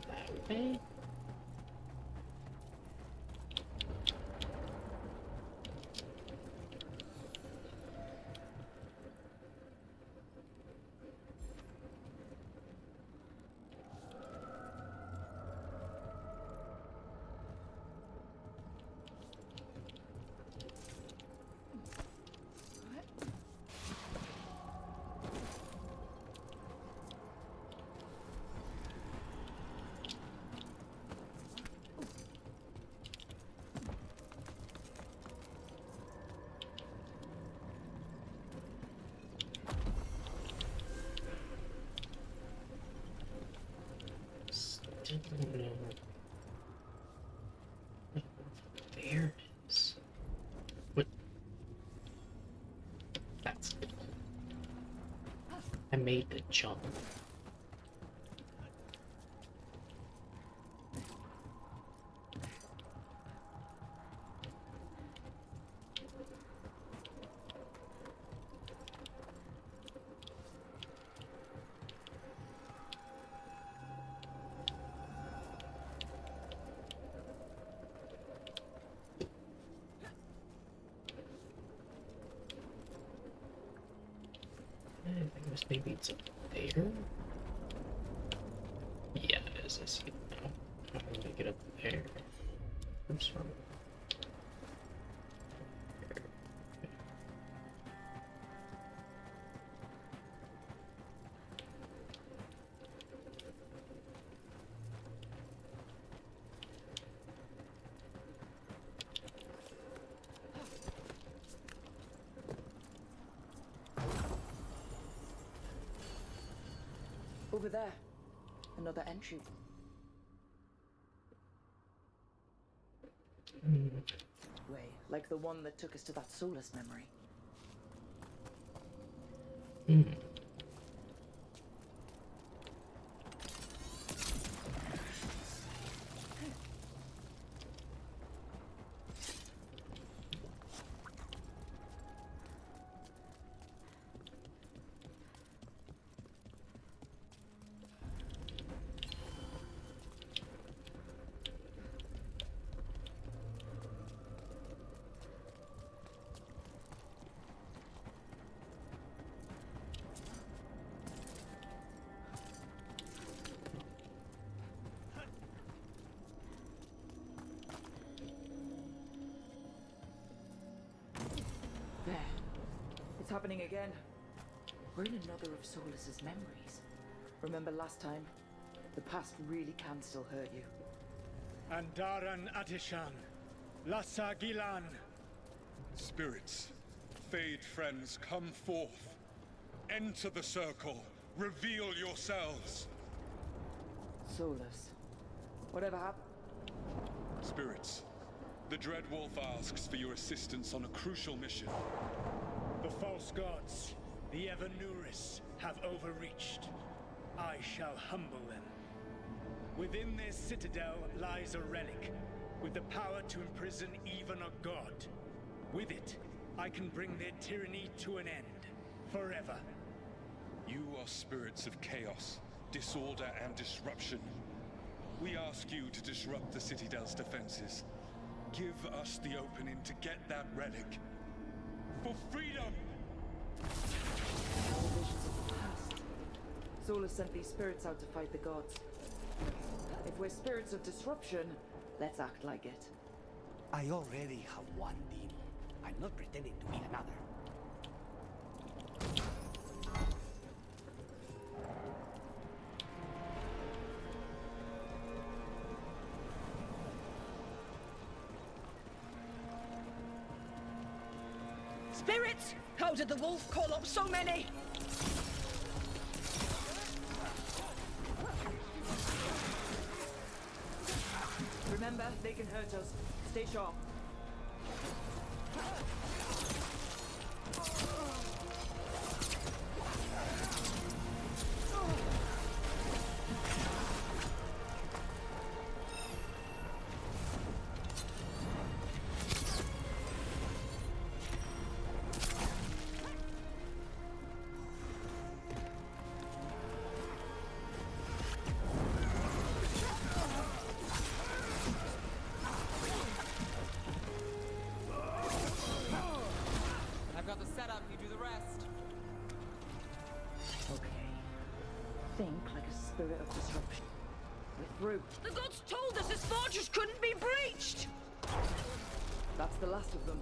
That way? Still don't know. There it is. What? That's. I made the jump. I think it was maybe it's up there. Yeah, it is. I see it now. How do I get up there? Oops, from.
Over there. Another entry. Way, like the one that took us to that Solus memory. There. It's happening again. We're in another of Solus's memories. Remember last time? The past really can still hurt you.
Andaran Atishan. Lassa Gilan.
Spirits, Fade friends, come forth. Enter the circle. Reveal yourselves.
Solus. Whatever happened?
Spirits, the Dread Wolf asks for your assistance on a crucial mission.
The false gods, the Evanuris, have overreached. I shall humble them. Within their citadel lies a relic, with the power to imprison even a god. With it, I can bring their tyranny to an end, forever.
You are spirits of chaos, disorder, and disruption. We ask you to disrupt the Citadel's defenses. Give us the opening to get that relic. For freedom!
Visions of the past. Solus sent these spirits out to fight the gods. If we're spirits of disruption, let's act like it.
I already have one demon. I'm not pretending to be another.
Spirits! How did the wolf call up so many? Remember, they can hurt us. Stay sharp. Think like a spirit of disruption. We're through. The gods told us this fortress couldn't be breached! That's the last of them.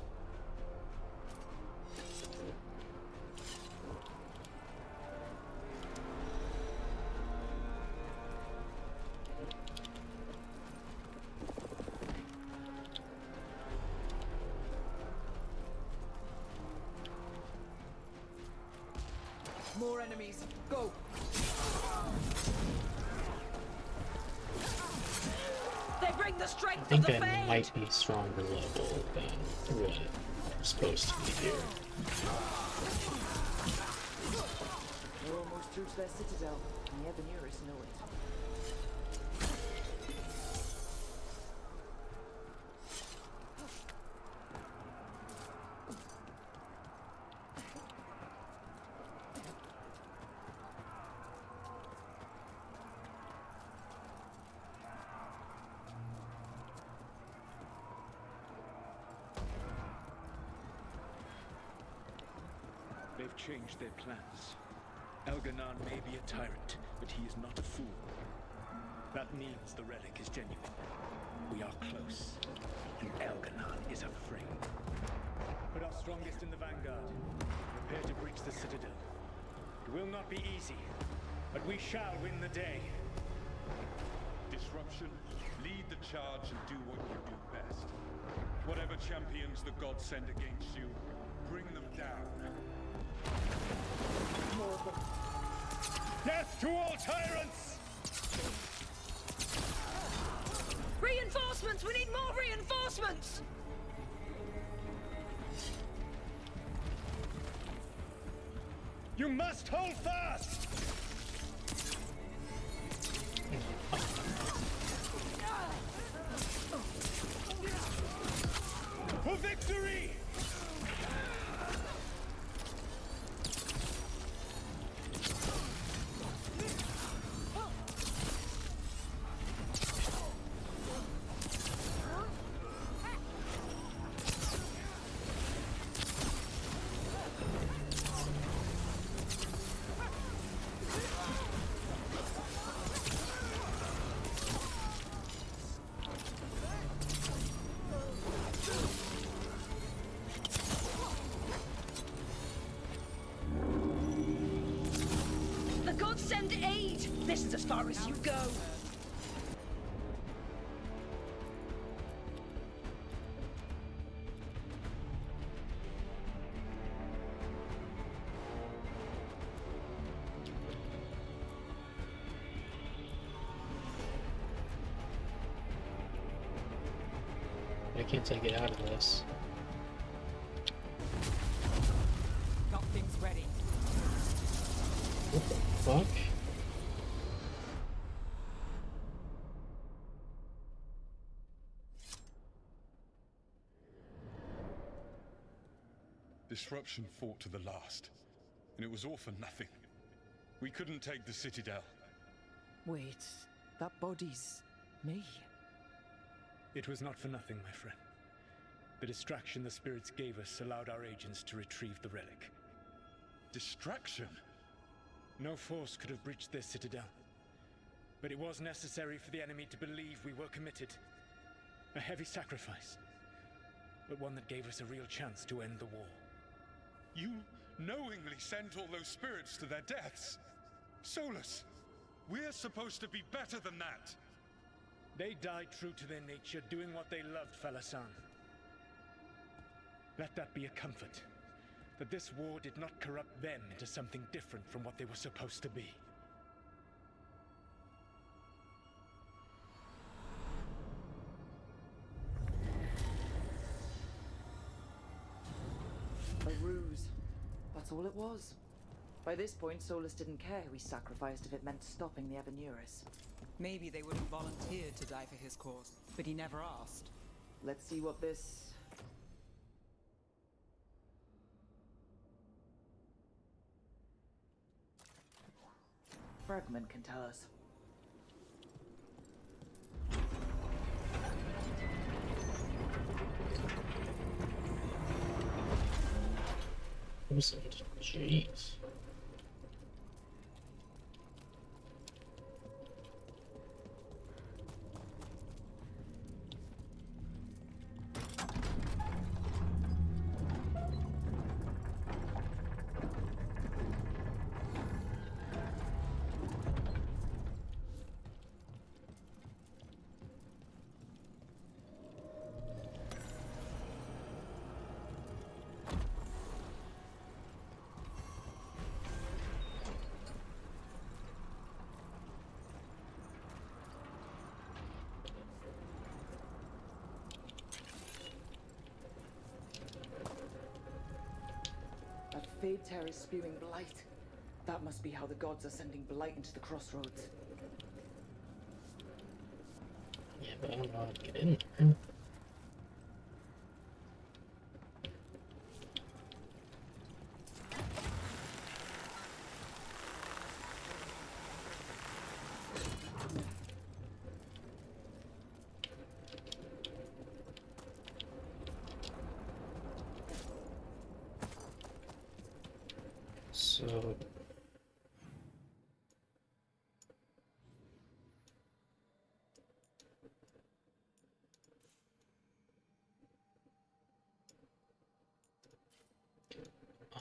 More enemies. Go! They bring the
I
strength
think
of the
that
Fade!
might be stronger level than what it's supposed to be here.
We're almost through to their citadel, and the Evanuris know it.
They've changed their plans. Elganon may be a tyrant, but he is not a fool. That means the relic is genuine. We are close, and Elganon is afraid. Put our strongest in the vanguard. Prepare to breach the citadel. It will not be easy, but we shall win the day.
Disruption, lead the charge and do what you do best. Whatever champions the gods send against you, bring them down.
More of them. Death to
To all tyrants!
Reinforcements! We need more reinforcements!
You must hold fast! For victory!
The gods send aid! This is as far as you go!
I can't take it out of this.
Got things ready.
What the fuck?
Disruption fought to the last, and it was all for nothing. We couldn't take the Citadel.
Wait, that body's me.
It was not for nothing, my friend. The distraction the spirits gave us allowed our agents to retrieve the relic.
Distraction?
No force could have breached this Citadel. But it was necessary for the enemy to believe we were committed. A heavy sacrifice, but one that gave us a real chance to end the war.
You knowingly sent all those spirits to their deaths. Solus, we're supposed to be better than that.
They died true to their nature, doing what they loved, Falasan. Let that be a comfort, that this war did not corrupt them into something different from what they were supposed to be.
A ruse. That's all it was. By this point, Solus didn't care who he sacrificed if it meant stopping the Avenuris.
Maybe they would have volunteered to die for his cause, but he never asked.
Let's see what this... fragment can tell us.
Jeez.
That Fade Tear is spewing blight. That must be how the gods are sending blight into the crossroads.
Yeah, but I don't know how to get in there. So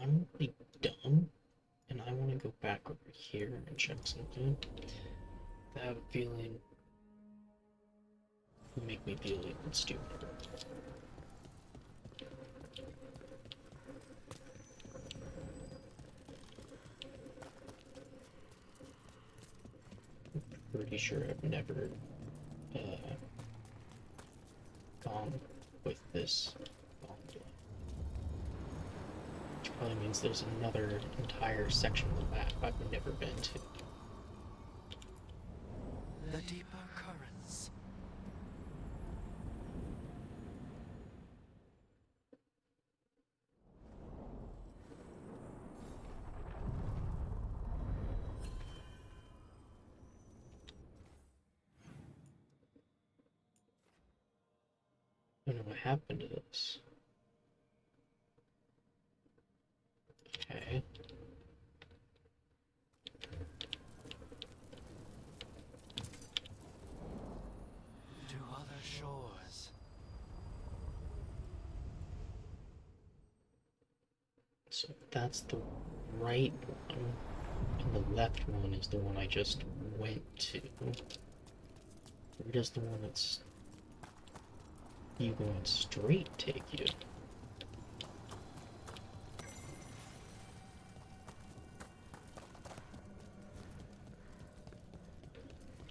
I'm really dumb, and I want to go back over here and check something. I have a feeling will make me feel even stupid. pretty sure I've never gone with this bond. Which probably means there's another entire section of the map I've never been to.
The deeper currents.
I don't know what happened to this. Okay.
To other shores.
So that's the right one, and the left one is the one I just went to. Where does the one that's you going straight take you?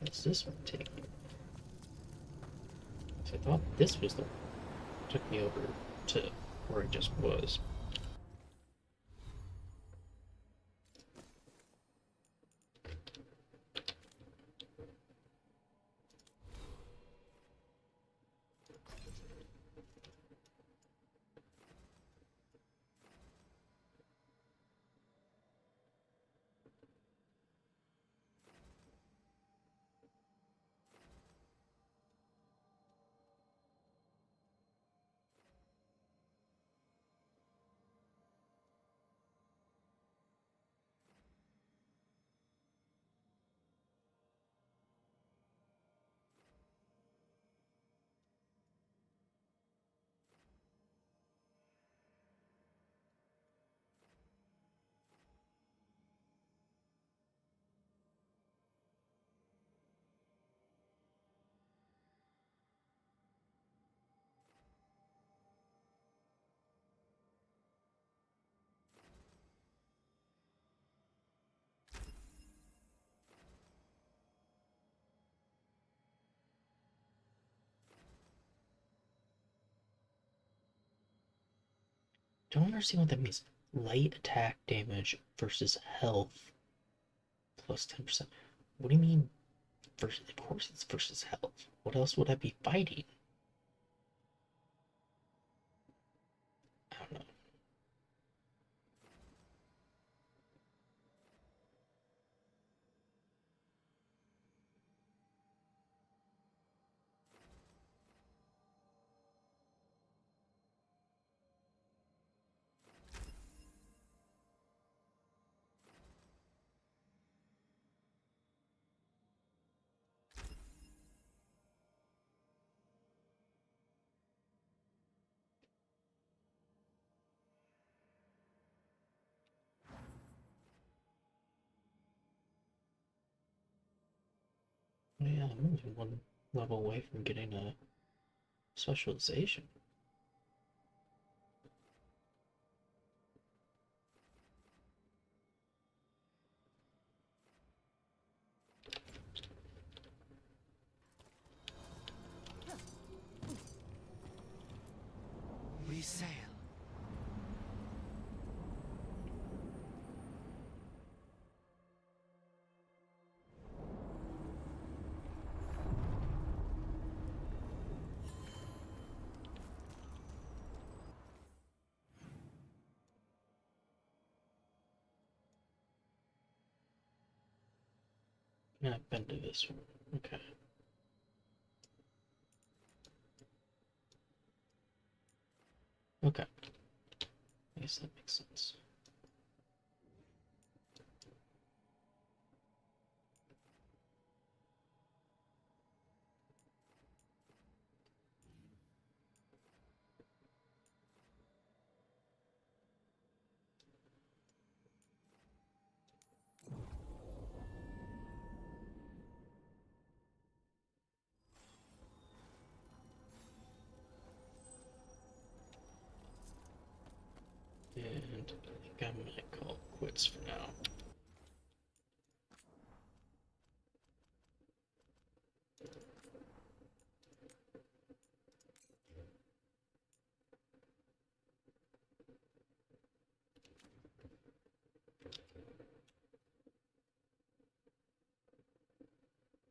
What's this one take you? So I thought this was the one that took me over to where I just was. Don't understand what that means. Light attack damage versus health plus 10%. What do you mean versus? Of course it's versus health. What else would I be fighting? I don't know. Yeah, I'm only one level away from getting a specialization.
We sail.
Yeah, I've been to this one. Okay. Okay. I guess that makes sense. And I think I might call it quits for now.